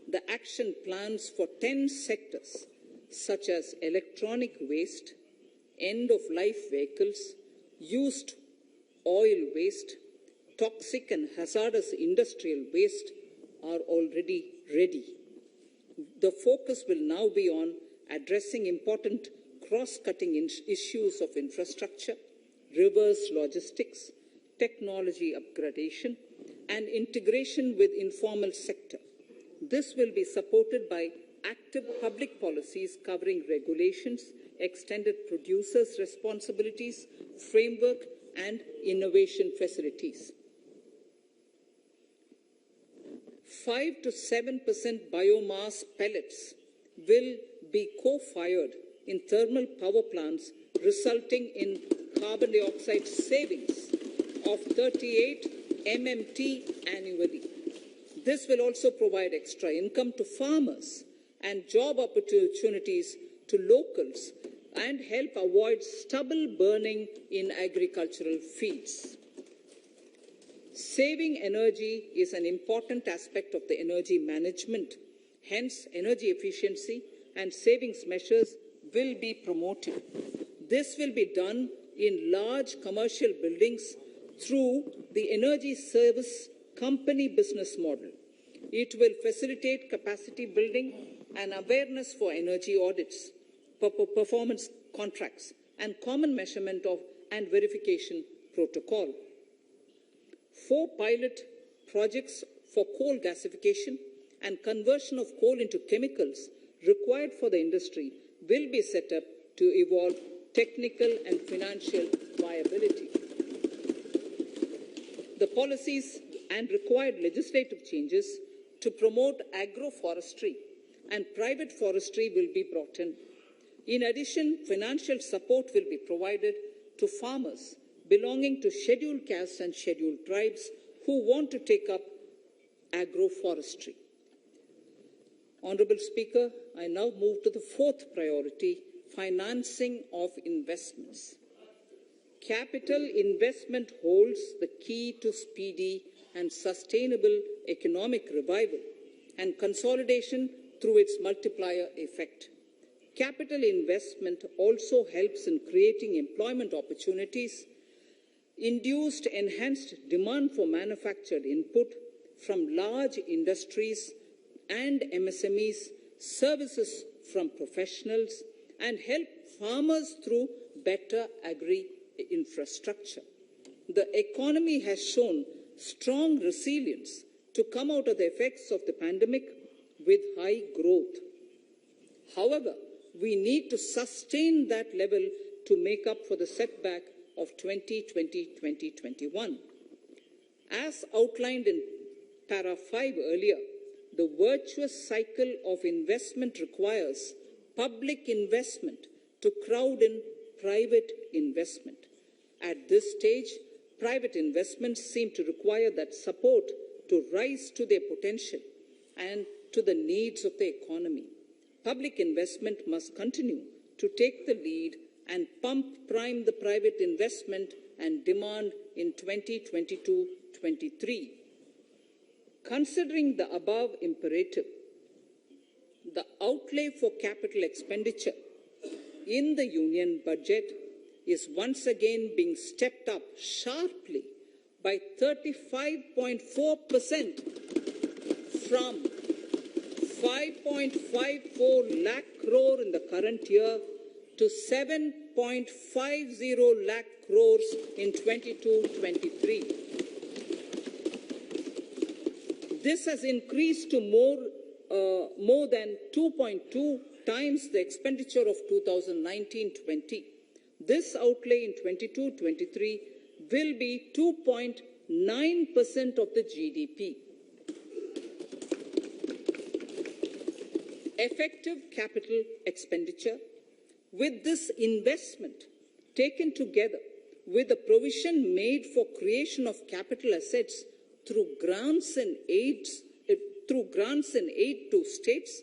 The action plans for 10 sectors such as electronic waste, end-of-life vehicles, used oil waste, toxic and hazardous industrial waste are already ready. The focus will now be on addressing important cross-cutting issues of infrastructure, reverse logistics, technology upgradation, and integration with informal sector. This will be supported by active public policies covering regulations, extended producers' responsibilities, framework, and innovation facilities. 5 to 7% biomass pellets will be co-fired in thermal power plants, resulting in carbon dioxide savings of 38 MMT annually. This will also provide extra income to farmers and job opportunities to locals and help avoid stubble burning in agricultural fields. Saving energy is an important aspect of the energy management. Hence, energy efficiency and savings measures will be promoted. This will be done in large commercial buildings through the energy service company business model. It will facilitate capacity building and awareness for energy audits, performance contracts, and common measurement of and verification protocol. 4 pilot projects for coal gasification and conversion of coal into chemicals required for the industry will be set up to evolve technical and financial viability. The policies and required legislative changes to promote agroforestry and private forestry will be brought in. In addition, financial support will be provided to farmers belonging to scheduled castes and scheduled tribes who want to take up agroforestry. Honorable Speaker, I now move to the 4th priority, financing of investments. Capital investment holds the key to speedy and sustainable economic revival and consolidation through its multiplier effect. Capital investment also helps in creating employment opportunities, induced enhanced demand for manufactured input from large industries and MSMEs, services from professionals, and help farmers through better agri-infrastructure. The economy has shown strong resilience to come out of the effects of the pandemic with high growth. However, we need to sustain that level to make up for the setback of 2020-2021. As outlined in para 5 earlier, the virtuous cycle of investment requires public investment to crowd in private investment. At this stage, private investments seem to require that support to rise to their potential and to the needs of the economy. Public investment must continue to take the lead and prime the private investment and demand in 2022-23. Considering the above imperative, the outlay for capital expenditure in the union budget is once again being stepped up sharply by 35.4% from 5.54 lakh crore in the current year to 7.50 lakh crores in 22-23. This has increased to more than 2.2 times the expenditure of 2019-20. This outlay in 22-23 will be 2.9% of the GDP. Effective capital expenditure. With this investment taken together with the provision made for creation of capital assets through grants and aid to states,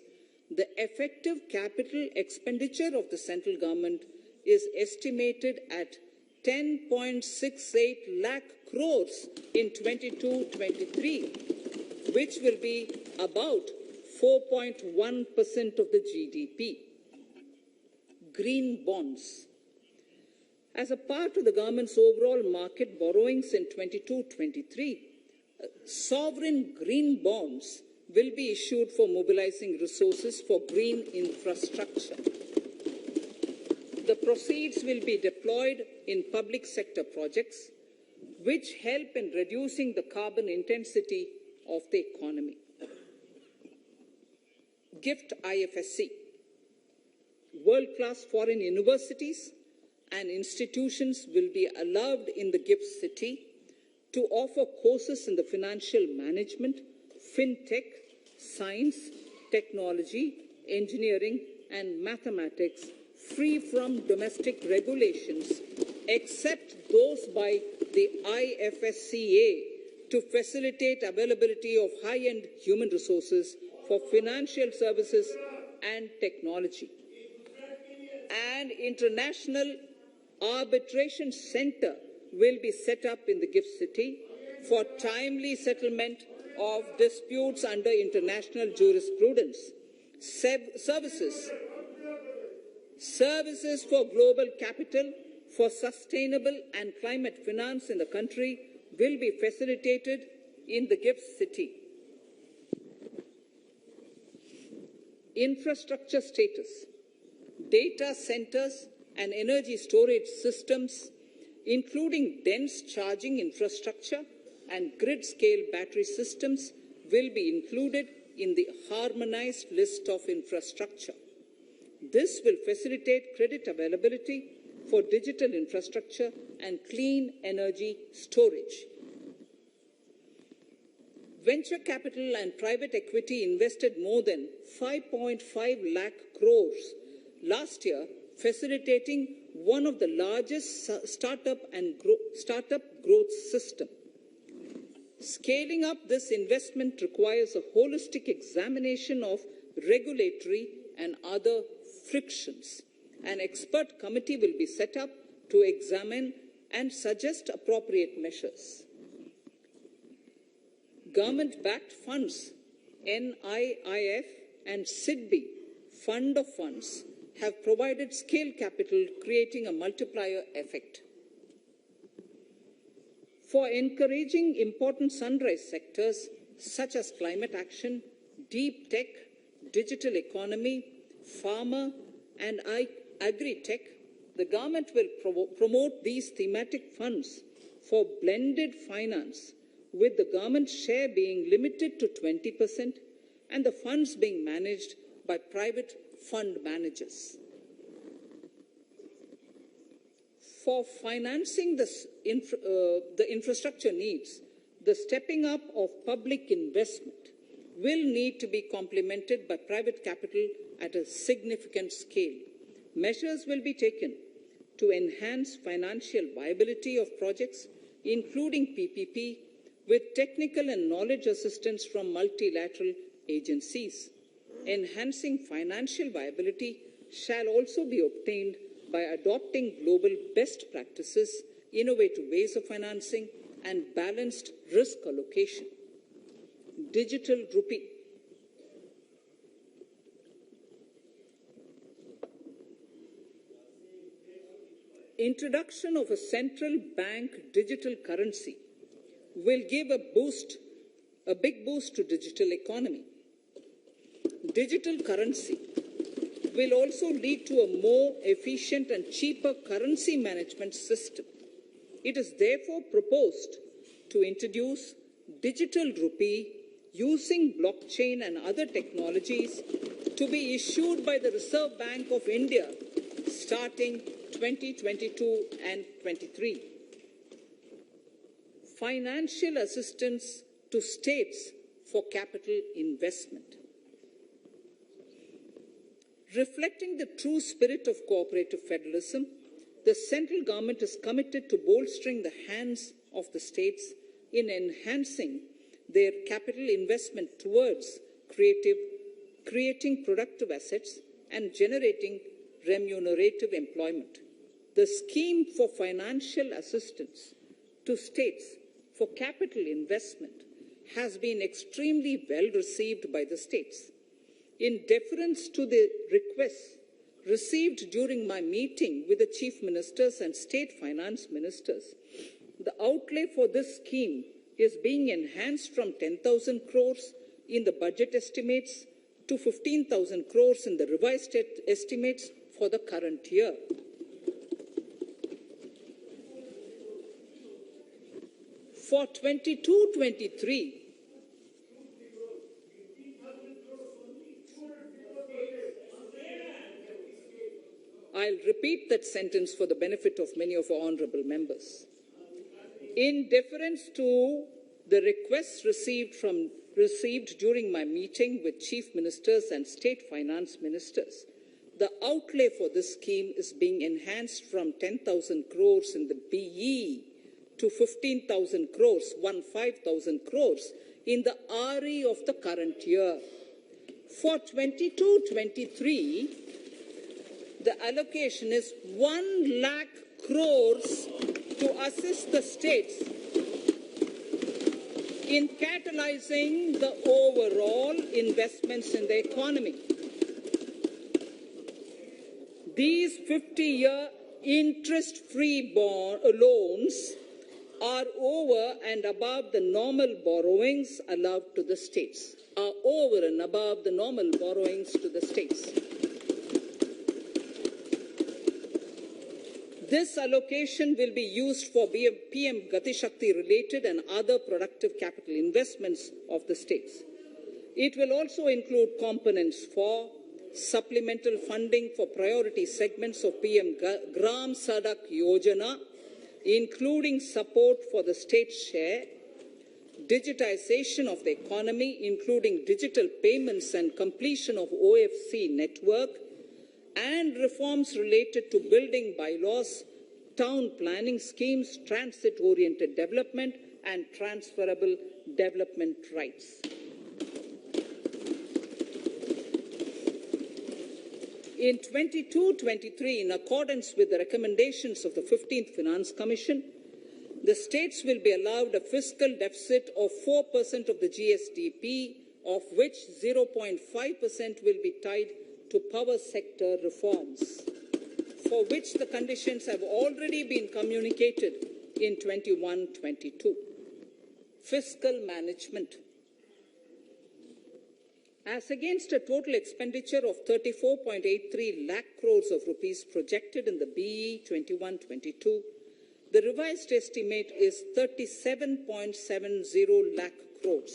the effective capital expenditure of the central government is estimated at 10.68 lakh crores in 22-23, which will be about 4.1% of the GDP. Green bonds. As a part of the government's overall market borrowings in 22-23, sovereign green bonds will be issued for mobilizing resources for green infrastructure. The proceeds will be deployed in public sector projects, which help in reducing the carbon intensity of the economy. GIFT IFSC. World-class foreign universities and institutions will be allowed in the GIFT City to offer courses in the financial management, fintech, science, technology, engineering, and mathematics free from domestic regulations, except those by the IFSCA to facilitate availability of high-end human resources for financial services and technology. An international arbitration center will be set up in the GIFT City for timely settlement of disputes under international jurisprudence. Services for global capital for sustainable and climate finance in the country will be facilitated in the GIFT City. Infrastructure status. Data centers and energy storage systems, including dense charging infrastructure and grid-scale battery systems, will be included in the harmonized list of infrastructure. This will facilitate credit availability for digital infrastructure and clean energy storage. Venture capital and private equity invested more than 5.5 lakh crores last year, facilitating one of the largest startup growth system. Scaling up this investment requires a holistic examination of regulatory and other frictions. An expert committee will be set up to examine and suggest appropriate measures. Government-backed funds, NIIF and SIDBI, Fund of Funds, have provided scale capital, creating a multiplier effect. For encouraging important sunrise sectors such as climate action, deep tech, digital economy, pharma, and agri-tech, the government will promote these thematic funds for blended finance, with the government share being limited to 20% and the funds being managed by private fund managers. For financing the infrastructure needs, the stepping up of public investment will need to be complemented by private capital at a significant scale. Measures will be taken to enhance financial viability of projects, including PPP, with technical and knowledge assistance from multilateral agencies. Enhancing financial viability shall also be obtained by adopting global best practices, innovative ways of financing, and balanced risk allocation. Digital rupee. Introduction of a central bank digital currency will give a big boost to digital economy. Digital currency will also lead to a more efficient and cheaper currency management system. It is therefore proposed to introduce digital rupee using blockchain and other technologies to be issued by the Reserve Bank of India starting 2022 and 23. Financial assistance to states for capital investment. Reflecting the true spirit of cooperative federalism, the central government is committed to bolstering the hands of the states in enhancing their capital investment towards creating productive assets and generating remunerative employment. The scheme for financial assistance to states for capital investment has been extremely well received by the states. In deference to the requests received during my meeting with the chief ministers and state finance ministers, the outlay for this scheme is being enhanced from 10,000 crores in the budget estimates to 15,000 crores in the revised estimates for the current year. For 22-23, I'll repeat that sentence for the benefit of many of our honourable members. In deference to the requests received during my meeting with chief ministers and state finance ministers, the outlay for this scheme is being enhanced from 10,000 crores in the BE to 15,000 crores, 15,000 crores in the RE of the current year. For 22-23, the allocation is 1 lakh crores to assist the states in catalyzing the overall investments in the economy. These 50-year interest-free loans are over and above the normal borrowings allowed to the states, are over and above the normal borrowings to the states. This allocation will be used for PM Gati Shakti related and other productive capital investments of the states. It will also include components for supplemental funding for priority segments of PM Gram Sadak Yojana, including support for the state share, digitization of the economy, including digital payments and completion of OFC network, and reforms related to building bylaws, town planning schemes, transit-oriented development, and transferable development rights. In 22-23, in accordance with the recommendations of the 15th Finance Commission, the states will be allowed a fiscal deficit of 4% of the GSDP, of which 0.5% will be tied to power sector reforms, for which the conditions have already been communicated in 21-22. Fiscal management. As against a total expenditure of 34.83 lakh crores of rupees projected in the BE 21-22, the revised estimate is 37.70 lakh crores.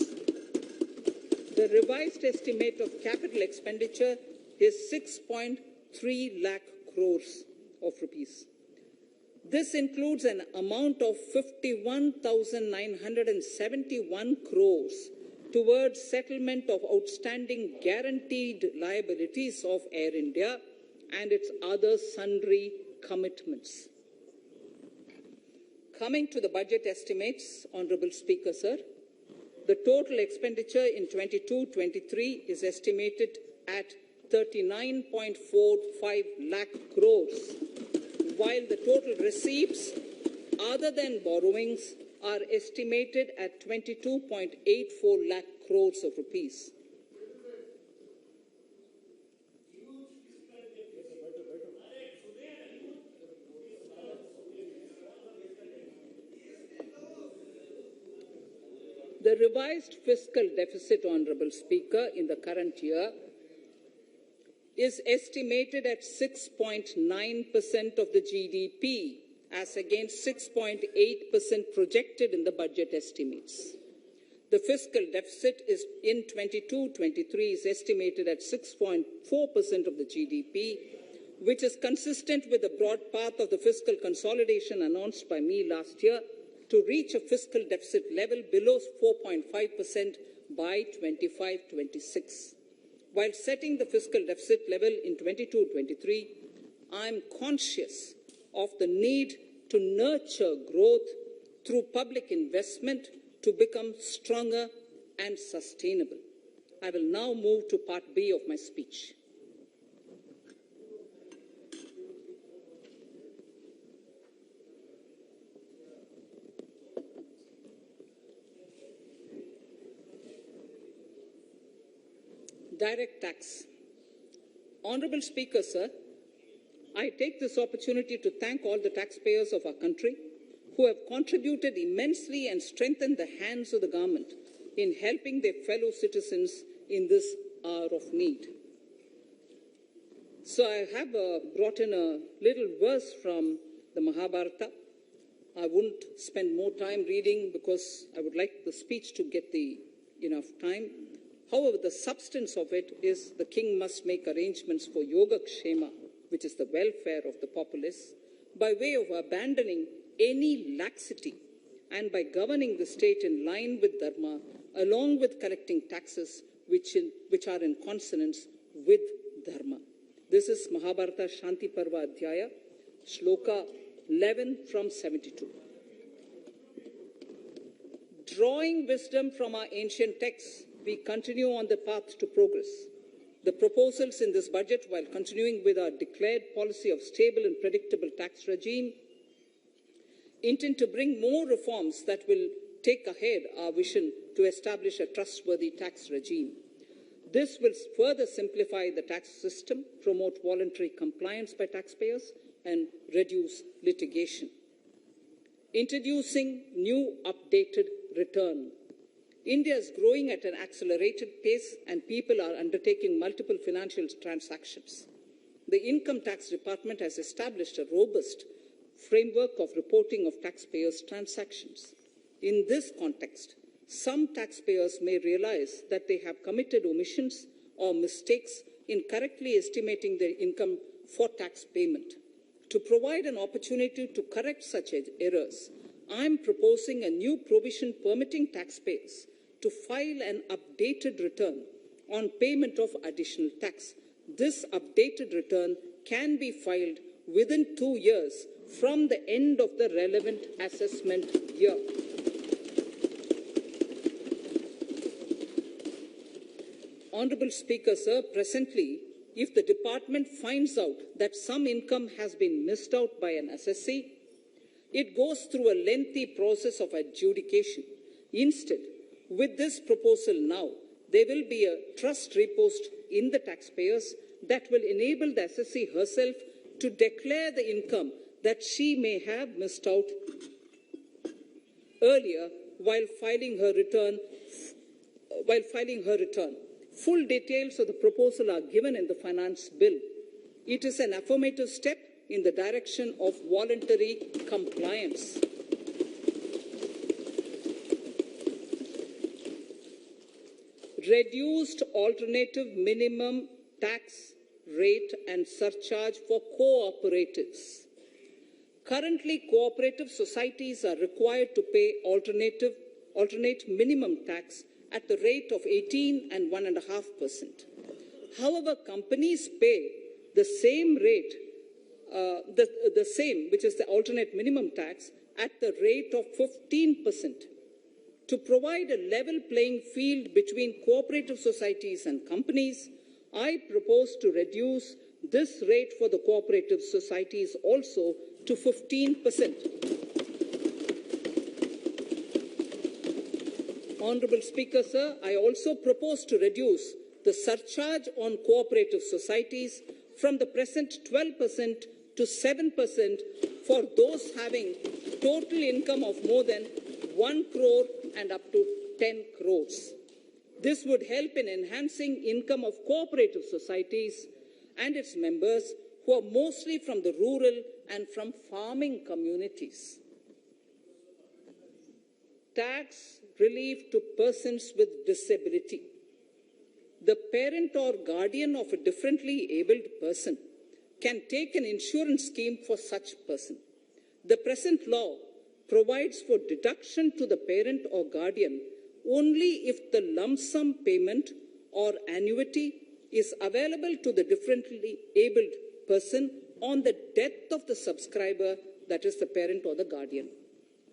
The revised estimate of capital expenditure is 6.3 lakh crores of rupees. This includes an amount of 51,971 crores towards settlement of outstanding guaranteed liabilities of Air India and its other sundry commitments. Coming to the budget estimates, Honourable Speaker, sir, the total expenditure in 22-23 is estimated at 39.45 lakh crores, while the total receipts other than borrowings are estimated at 22.84 lakh crores of rupees. The revised fiscal deficit, Honourable Speaker, in the current year is estimated at 6.9% of the GDP, as against 6.8% projected in the budget estimates. The fiscal deficit is in 22-23 is estimated at 6.4% of the GDP, which is consistent with the broad path of the fiscal consolidation announced by me last year to reach a fiscal deficit level below 4.5% by 25-26. While setting the fiscal deficit level in 22-23, I am conscious of the need to nurture growth through public investment to become stronger and sustainable. I will now move to part B of my speech. Direct tax. Honorable Speaker, sir, I take this opportunity to thank all the taxpayers of our country who have contributed immensely and strengthened the hands of the government in helping their fellow citizens in this hour of need. So I have brought in a little verse from the Mahabharata. I won't spend more time reading because I would like the speech to get enough time. However, the substance of it is the king must make arrangements for Yoga Kshema, which is the welfare of the populace, by way of abandoning any laxity and by governing the state in line with Dharma, along with collecting taxes which are in consonance with Dharma. This is Mahabharata Shanti Parva Adhyaya, Shloka 11 from 72. Drawing wisdom from our ancient texts, we continue on the path to progress. The proposals in this budget, while continuing with our declared policy of stable and predictable tax regime, intend to bring more reforms that will take ahead our vision to establish a trustworthy tax regime. This will further simplify the tax system, promote voluntary compliance by taxpayers, and reduce litigation. Introducing new updated return. India is growing at an accelerated pace and people are undertaking multiple financial transactions. The Income Tax Department has established a robust framework of reporting of taxpayers' transactions. In this context, some taxpayers may realize that they have committed omissions or mistakes in correctly estimating their income for tax payment. To provide an opportunity to correct such errors, I am proposing a new provision permitting taxpayers to file an updated return on payment of additional tax. This updated return can be filed within 2 years from the end of the relevant assessment year. Honorable Speaker, sir, presently, if the department finds out that some income has been missed out by an assessee, it goes through a lengthy process of adjudication. Instead, with this proposal now, there will be a trust repost in the taxpayers that will enable the assessee herself to declare the income that she may have missed out earlier while filing her return. Full details of the proposal are given in the finance bill. It is an affirmative step in the direction of voluntary compliance. Reduced alternative minimum tax rate and surcharge for cooperatives. Currently, cooperative societies are required to pay alternate minimum tax at the rate of 18 and 1.5%. However, companies pay the same rate, which is the alternate minimum tax, at the rate of 15%. To provide a level playing field between cooperative societies and companies, I propose to reduce this rate for the cooperative societies also to 15%. Honorable Speaker, sir, I also propose to reduce the surcharge on cooperative societies from the present 12% to 7% for those having total income of more than 1 crore and up to 10 crores. This would help in enhancing income of cooperative societies and its members who are mostly from the rural and from farming communities. Tax relief to persons with disability. The parent or guardian of a differently abled person can take an insurance scheme for such person. The present law provides for deduction to the parent or guardian only if the lump sum payment or annuity is available to the differently abled person on the death of the subscriber, that is the parent or the guardian.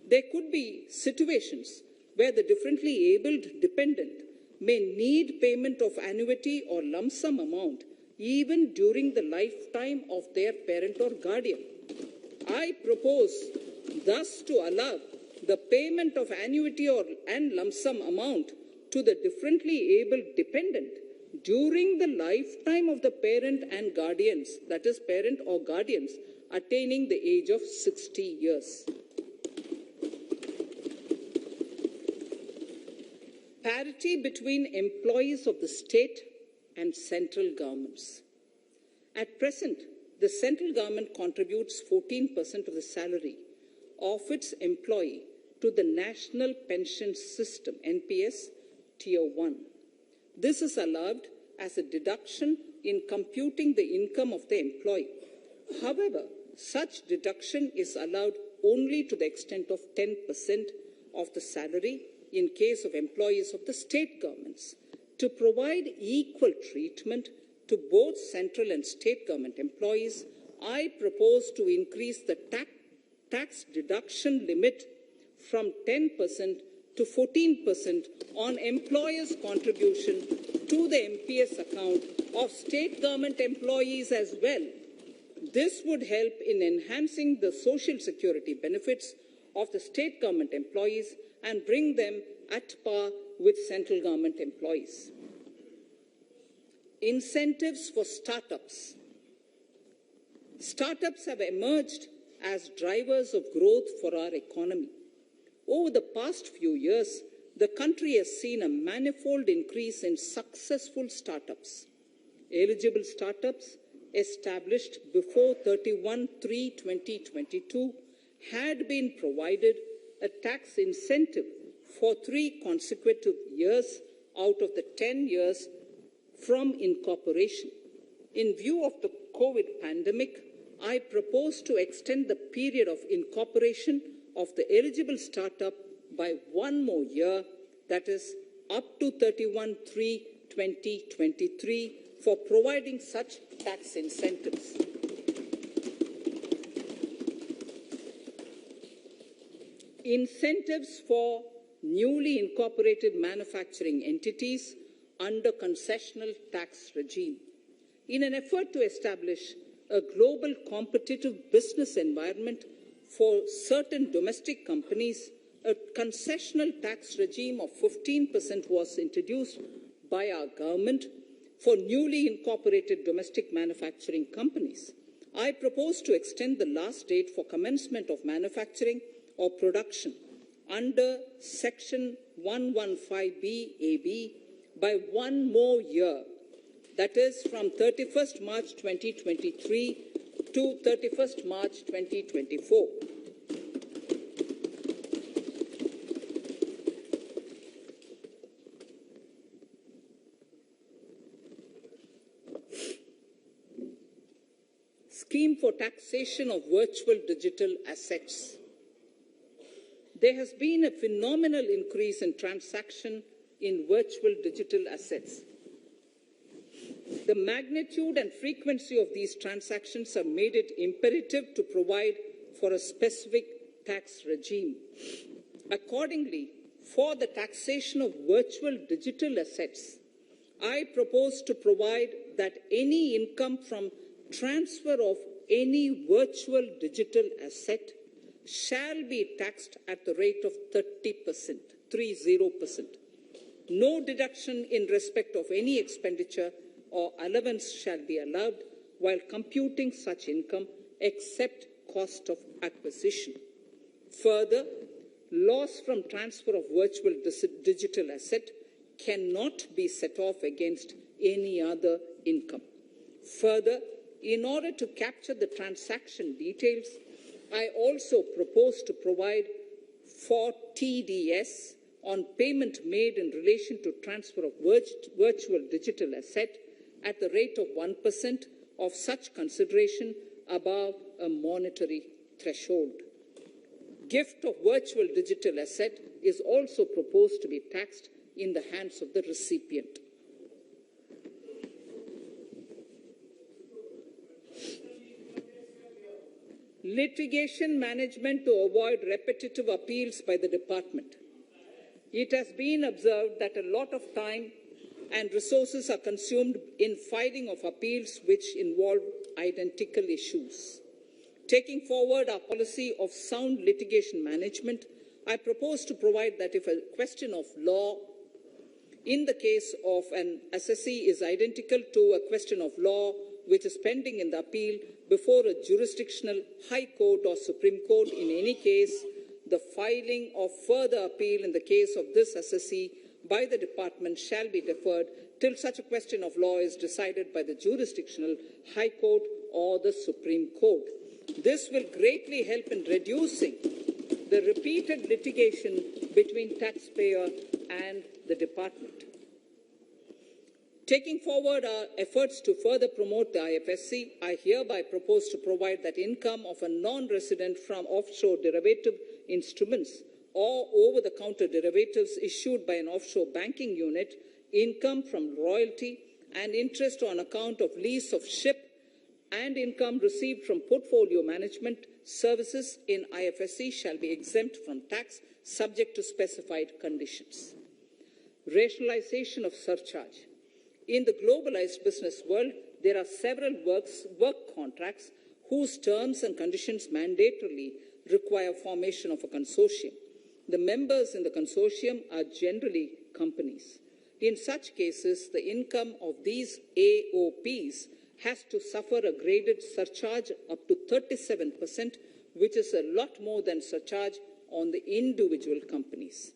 There could be situations where the differently abled dependent may need payment of annuity or lump sum amount even during the lifetime of their parent or guardian. I propose thus to allow the payment of annuity and lump sum amount to the differently abled dependent during the lifetime of the parent and guardians, that is parent or guardians, attaining the age of 60 years. Parity between employees of the state and central governments. At present, the central government contributes 14% of the salary of its employee to the National Pension System, NPS, Tier 1. This is allowed as a deduction in computing the income of the employee. However, such deduction is allowed only to the extent of 10% of the salary in case of employees of the state governments. To provide equal treatment to both central and state government employees, I propose to increase the tax deduction limit from 10% to 14% on employers' contribution to the NPS account of state government employees as well. This would help in enhancing the social security benefits of the state government employees and bring them at par with central government employees. Incentives for startups. Startups have emerged as drivers of growth for our economy. Over the past few years, the country has seen a manifold increase in successful startups. Eligible startups established before 31/3/2022 had been provided a tax incentive for 3 consecutive years out of the 10 years from incorporation. In view of the COVID pandemic, I propose to extend the period of incorporation of the eligible startup by 1 more year, that is up to 31/3/2023, for providing such tax incentives. Incentives for newly incorporated manufacturing entities under concessional tax regime. In an effort to establish a global competitive business environment for certain domestic companies, a concessional tax regime of 15% was introduced by our government for newly incorporated domestic manufacturing companies. I propose to extend the last date for commencement of manufacturing or production under Section 115B(ab) by 1 more year, that is from 31st March 2023 to 31st March 2024. Scheme for taxation of virtual digital assets. There has been a phenomenal increase in transaction in virtual digital assets. The magnitude and frequency of these transactions have made it imperative to provide for a specific tax regime. Accordingly, for the taxation of virtual digital assets, I propose to provide that any income from transfer of any virtual digital asset shall be taxed at the rate of 30%, 30%. No deduction in respect of any expenditure or allowance shall be allowed while computing such income except cost of acquisition. Further, loss from transfer of virtual digital asset cannot be set off against any other income. Further, in order to capture the transaction details, I also propose to provide for TDS on payment made in relation to transfer of virtual digital asset at the rate of 1% of such consideration above a monetary threshold. Gift of virtual digital asset is also proposed to be taxed in the hands of the recipient. Litigation management to avoid repetitive appeals by the department. It has been observed that a lot of time and resources are consumed in filing of appeals which involve identical issues. Taking forward our policy of sound litigation management, I propose to provide that if a question of law in the case of an assessee is identical to a question of law which is pending in the appeal before a jurisdictional high court or Supreme Court, in any case, the filing of further appeal in the case of this assessee by the department shall be deferred till such a question of law is decided by the jurisdictional high court or the Supreme Court. This will greatly help in reducing the repeated litigation between taxpayer and the department. Taking forward our efforts to further promote the IFSC, I hereby propose to provide that income of a non-resident from offshore derivative instruments or over-the-counter derivatives issued by an offshore banking unit, income from royalty and interest on account of lease of ship, and income received from portfolio management services in IFSC shall be exempt from tax subject to specified conditions. Rationalization of surcharge. In the globalized business world, there are several work contracts whose terms and conditions mandatorily require formation of a consortium. The members in the consortium are generally companies. In such cases, the income of these AOPs has to suffer a graded surcharge up to 37%, which is a lot more than surcharge on the individual companies.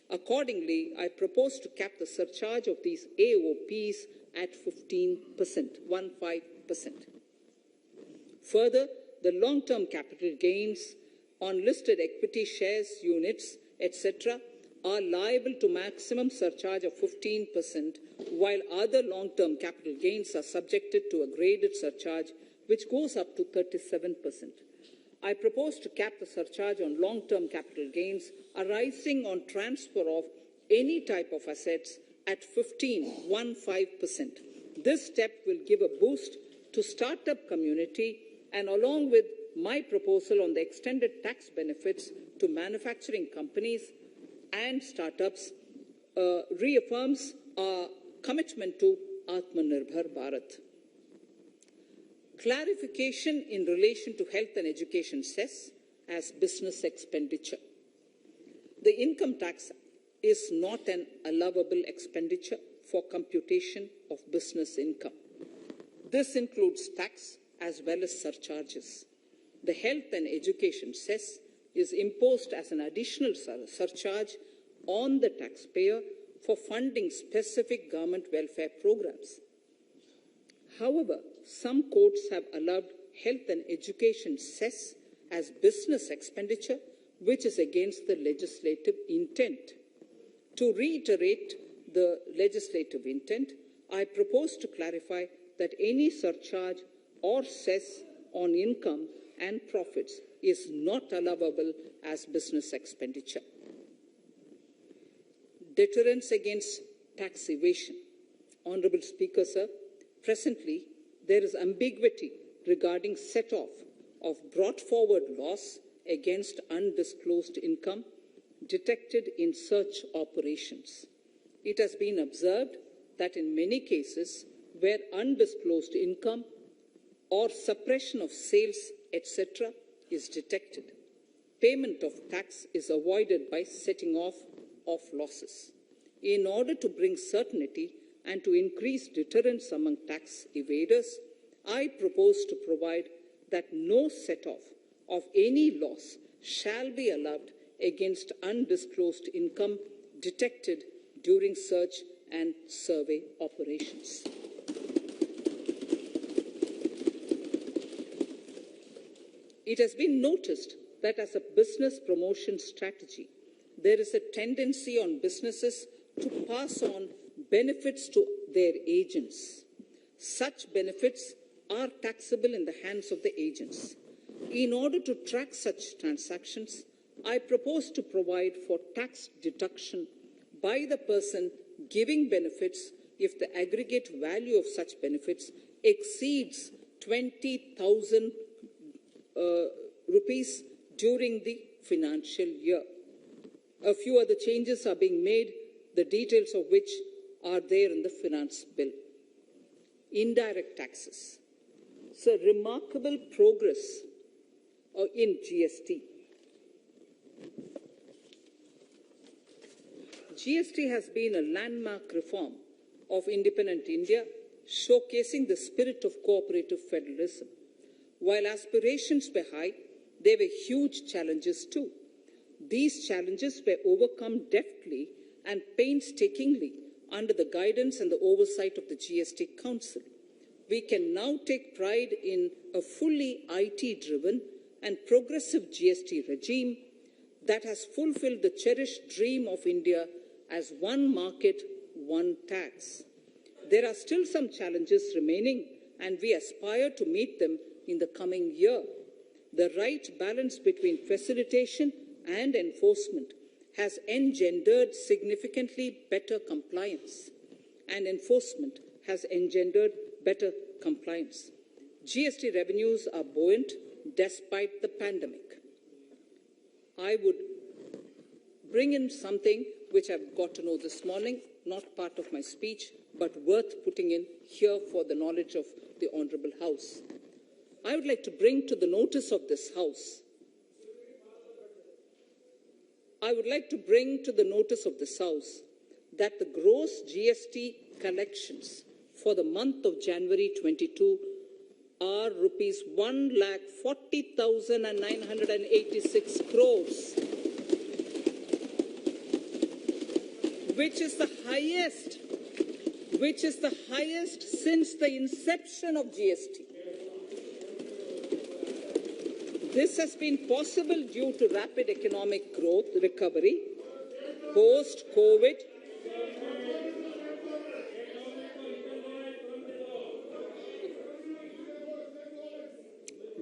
Accordingly, I propose to cap the surcharge of these AOPs at 15%, 15%. Further, the long-term capital gains on listed equity shares, units, etc., are liable to maximum surcharge of 15%, while other long-term capital gains are subjected to a graded surcharge which goes up to 37%. I propose to cap the surcharge on long-term capital gains arising on transfer of any type of assets at 15%. This step will give a boost to startup community, and along with my proposal on the extended tax benefits to manufacturing companies and startups, reaffirms our commitment to Atmanirbhar Bharat. Clarification in relation to health and education cess as business expenditure. The income tax is not an allowable expenditure for computation of business income. This includes tax as well as surcharges. The health and education cess is imposed as an additional surcharge on the taxpayer for funding specific government welfare programs. However, some courts have allowed health and education cess as business expenditure, which is against the legislative intent. To reiterate the legislative intent, I propose to clarify that any surcharge or cess on income and profits is not allowable as business expenditure. Deterrence against tax evasion. Honourable Speaker, sir, presently there is ambiguity regarding set-off of brought forward loss against undisclosed income detected in search operations. It has been observed that in many cases where undisclosed income or suppression of sales, etc., is detected, payment of tax is avoided by setting off of losses. In order to bring certainty and to increase deterrence among tax evaders, I propose to provide that no set-off of any loss shall be allowed against undisclosed income detected during search and survey operations. It has been noticed that as a business promotion strategy, there is a tendency on businesses to pass on benefits to their agents. Such benefits are taxable in the hands of the agents. In order to track such transactions, I propose to provide for tax deduction by the person giving benefits if the aggregate value of such benefits exceeds 20,000 rupees during the financial year. A few other changes are being made, the details of which are there in the finance bill. Indirect taxes. So remarkable progress in GST. GST has been a landmark reform of independent India, showcasing the spirit of cooperative federalism. While aspirations were high, there were huge challenges too. These challenges were overcome deftly and painstakingly under the guidance and the oversight of the GST Council. We can now take pride in a fully IT-driven and progressive GST regime that has fulfilled the cherished dream of India as one market, one tax. There are still some challenges remaining, and we aspire to meet them in the coming year. The right balance between facilitation and enforcement has engendered significantly better compliance, and enforcement has engendered better compliance. GST revenues are buoyant despite the pandemic. I would bring in something which I've got to know this morning, not part of my speech, but worth putting in here for the knowledge of the Honourable House. I would like to bring to the notice of this House that the gross GST collections for the month of January 22 are rupees 1,40,986 crores, which is the highest since the inception of GST. This has been possible due to rapid economic growth, recovery, post-COVID.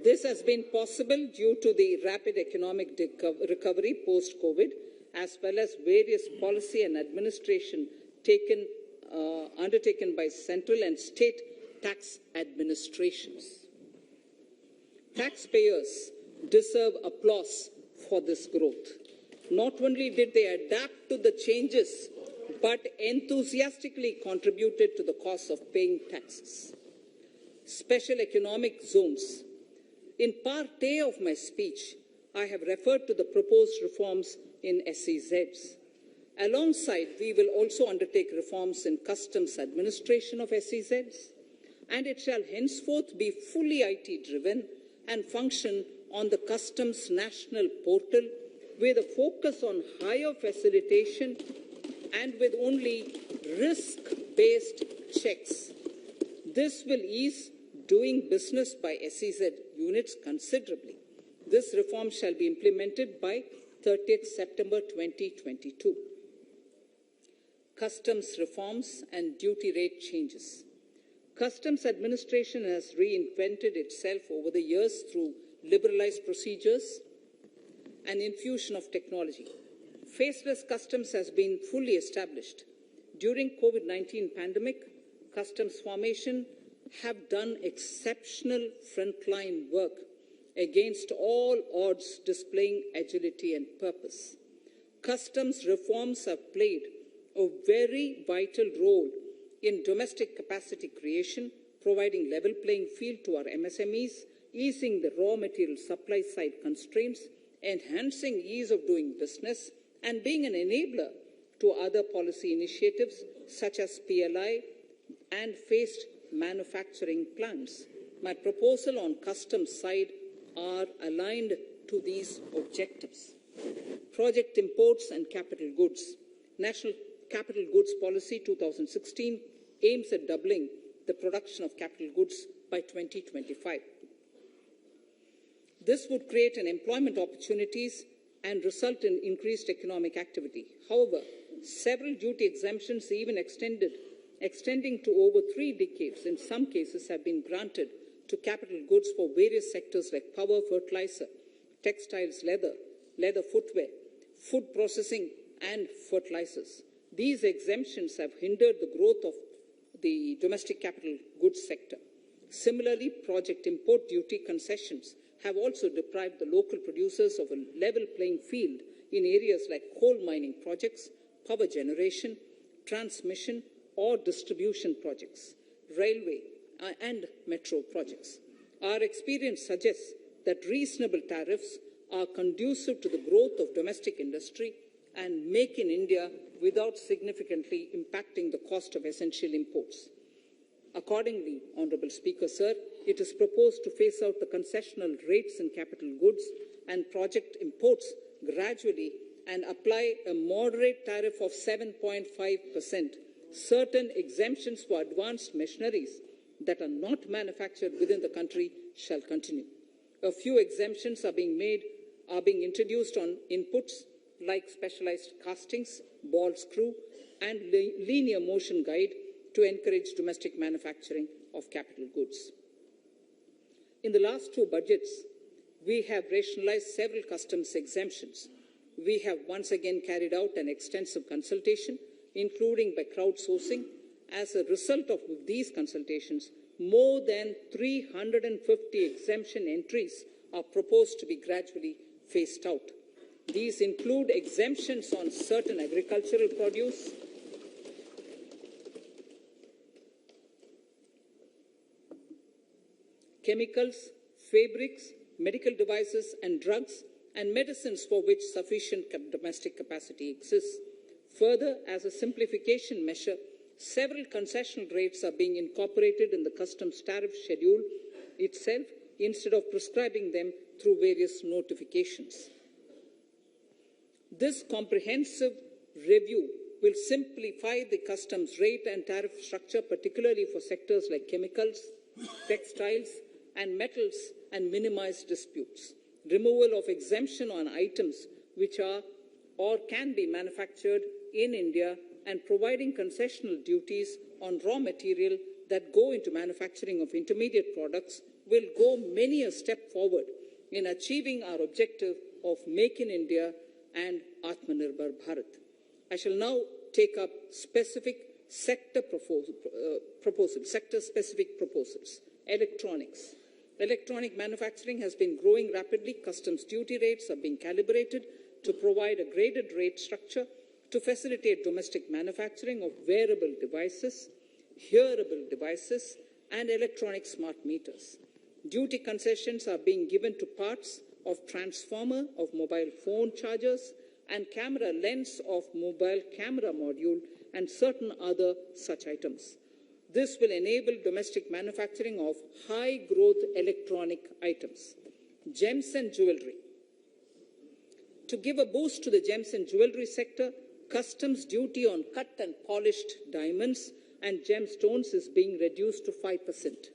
This has been possible due to the rapid economic recovery post-COVID, as well as various policy and administration undertaken by central and state tax administrations. Taxpayers deserve applause for this growth. Not only did they adapt to the changes, but enthusiastically contributed to the cost of paying taxes. Special economic zones. In part A of my speech, I have referred to the proposed reforms in SEZs. Alongside, we will also undertake reforms in customs administration of SEZs, and it shall henceforth be fully IT-driven and function on the Customs National Portal with a focus on higher facilitation and with only risk-based checks. This will ease doing business by SEZ units considerably. This reform shall be implemented by 30th September 2022. Customs reforms and duty rate changes. Customs administration has reinvented itself over the years through liberalized procedures and infusion of technology. Faceless customs has been fully established. During COVID-19 pandemic, customs formation have done exceptional frontline work against all odds, displaying agility and purpose. Customs reforms have played a very vital role in domestic capacity creation, providing level playing field to our MSMEs, easing the raw material supply side constraints, enhancing ease of doing business, and being an enabler to other policy initiatives such as PLI and phased manufacturing plans. My proposal on customs side are aligned to these objectives. Project imports and capital goods. National Capital Goods Policy 2016 aims at doubling the production of capital goods by 2025. This would create an employment opportunities and result in increased economic activity. However, several duty exemptions, even extending to over 3 decades, in some cases have been granted to capital goods for various sectors like power, fertilizer, textiles, leather footwear, food processing, and fertilizers. These exemptions have hindered the growth of the domestic capital goods sector. Similarly, project import duty concessions have also deprived the local producers of a level playing field in areas like coal mining projects, power generation, transmission, or distribution projects, railway and metro projects. Our experience suggests that reasonable tariffs are conducive to the growth of domestic industry and make in India without significantly impacting the cost of essential imports. Accordingly, Honourable Speaker, Sir, it is proposed to phase out the concessional rates in capital goods and project imports gradually and apply a moderate tariff of 7.5%. Certain exemptions for advanced machineries that are not manufactured within the country shall continue. A few exemptions are being introduced on inputs like specialized castings, ball screw, and linear motion guide to encourage domestic manufacturing of capital goods. In the last 2 budgets, we have rationalized several customs exemptions. We have once again carried out an extensive consultation, including by crowdsourcing. As a result of these consultations, more than 350 exemption entries are proposed to be gradually phased out. These include exemptions on certain agricultural produce, chemicals, fabrics, medical devices and drugs, and medicines for which sufficient domestic capacity exists. Further, as a simplification measure, several concessional rates are being incorporated in the customs tariff schedule itself instead of prescribing them through various notifications. This comprehensive review will simplify the customs rate and tariff structure, particularly for sectors like chemicals, textiles, and metals, and minimize disputes. Removal of exemption on items which are or can be manufactured in India and providing concessional duties on raw material that go into manufacturing of intermediate products will go many a step forward in achieving our objective of Make in India and Atmanirbhar Bharat. I shall now take up specific sector-specific proposals. Electronics. Electronic manufacturing has been growing rapidly. Customs duty rates are being calibrated to provide a graded rate structure to facilitate domestic manufacturing of wearable devices, hearable devices, and electronic smart meters. Duty concessions are being given to parts of transformer of mobile phone chargers and camera lens of mobile camera module and certain other such items. This will enable domestic manufacturing of high-growth electronic items. Gems and jewellery. To give a boost to the gems and jewellery sector, customs duty on cut and polished diamonds and gemstones is being reduced to 5%.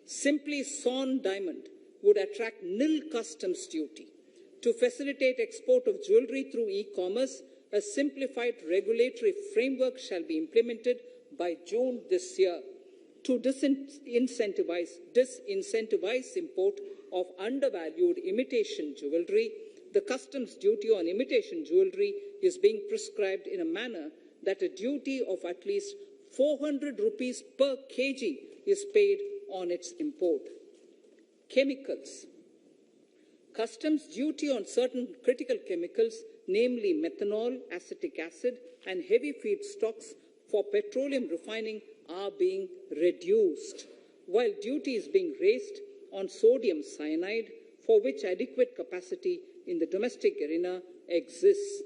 Simply sawn diamond would attract nil customs duty. To facilitate export of jewellery through e-commerce, a simplified regulatory framework shall be implemented by June this year to disincentivize import of undervalued imitation jewellery. The customs duty on imitation jewellery is being prescribed in a manner that a duty of at least 400 rupees per kg is paid on its import. Chemicals. Customs duty on certain critical chemicals, namely methanol, acetic acid, and heavy feedstocks for petroleum refining are being reduced, while duty is being raised on sodium cyanide, for which adequate capacity in the domestic arena exists.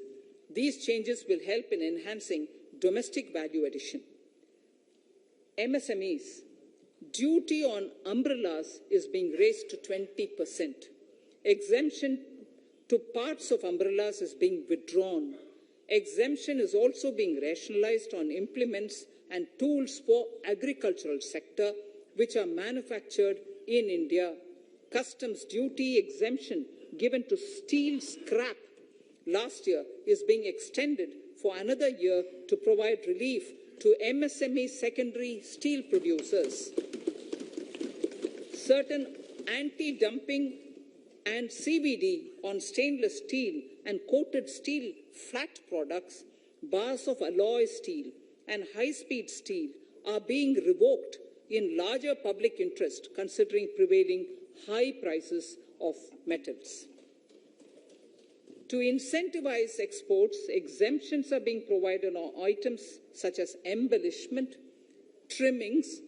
These changes will help in enhancing domestic value addition. MSMEs. Duty on umbrellas is being raised to 20%. Exemption to parts of umbrellas is being withdrawn. Exemption is also being rationalized on implements and tools for agricultural sector which are manufactured in India. Customs duty exemption given to steel scrap last year is being extended for another year to provide relief to MSME secondary steel producers. Certain anti-dumping and CVD on stainless steel and coated steel flat products, bars of alloy steel and high-speed steel are being revoked in larger public interest considering prevailing high prices of metals. To incentivize exports, exemptions are being provided on items such as embellishment, trimmings,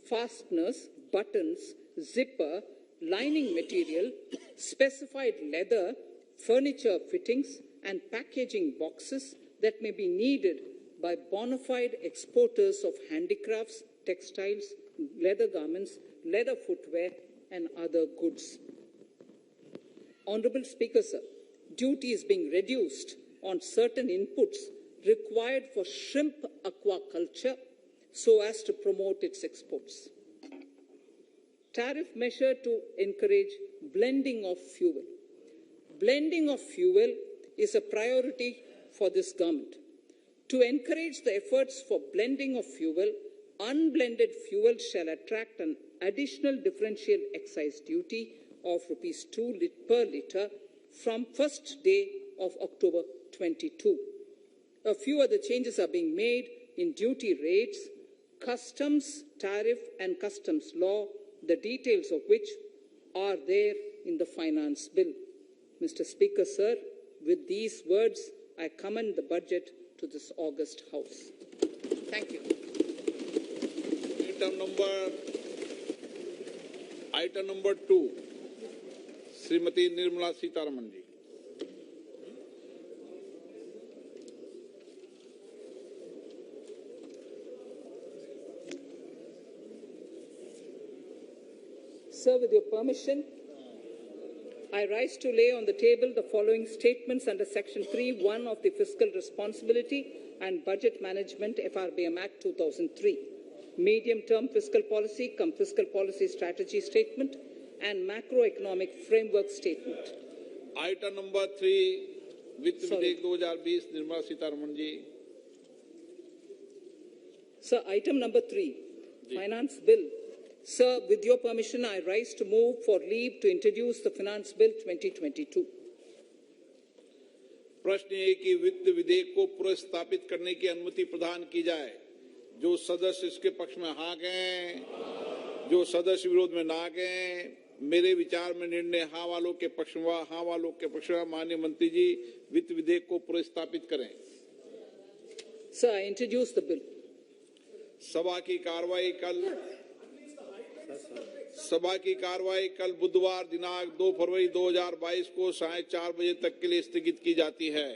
fasteners, buttons, zipper, lining material, specified leather, furniture fittings, and packaging boxes that may be needed by bona fide exporters of handicrafts, textiles, leather garments, leather footwear, and other goods. Honourable Speaker, sir, duty is being reduced on certain inputs required for shrimp aquaculture so as to promote its exports. Tariff measure to encourage blending of fuel. Blending of fuel is a priority for this government. To encourage the efforts for blending of fuel, unblended fuel shall attract an additional differential excise duty of Rs 2 per litre from first day of October 22. A few other changes are being made in duty rates, customs, tariff and customs law, the details of which are there in the finance bill. Mr. Speaker, sir, with these words, I commend the budget to this august House. Thank you.
Item number 2, Srimati Nirmala Sitharaman ji.
Sir, with your permission, I rise to lay on the table the following statements under Section 3(1) of the Fiscal Responsibility and Budget Management FRBM Act 2003, Medium-Term Fiscal Policy cum Fiscal Policy Strategy Statement and Macroeconomic Framework Statement.
Item number 3, Vitt Videk 2020, Nirmala Sitharaman ji.
Sir, item number 3, Finance Bill. Sir, with your permission, I rise to move for leave to introduce the Finance Bill 2022.
प्रश्न ये कि वित्त विधेयक को पुनर्स्थापित करने की अनुमति प्रदान की जाए। जो सदस्य इसके पक्ष में हाँ कहें, जो सदस्य विरोध में ना कहें, मेरे विचार में निर्णय हाँ वालों के पक्ष में, हाँ वालों के पक्ष में। माननीय मंत्री जी, वित्त विधेयक को पुनर्स्थापित करें।
Sir, I introduce the bill.
सभा की कार्रवाई कल बुधवार दिनांक 2 फरवरी 2022 को साढ़े 4 बजे तक के लिए स्थगित की जाती है।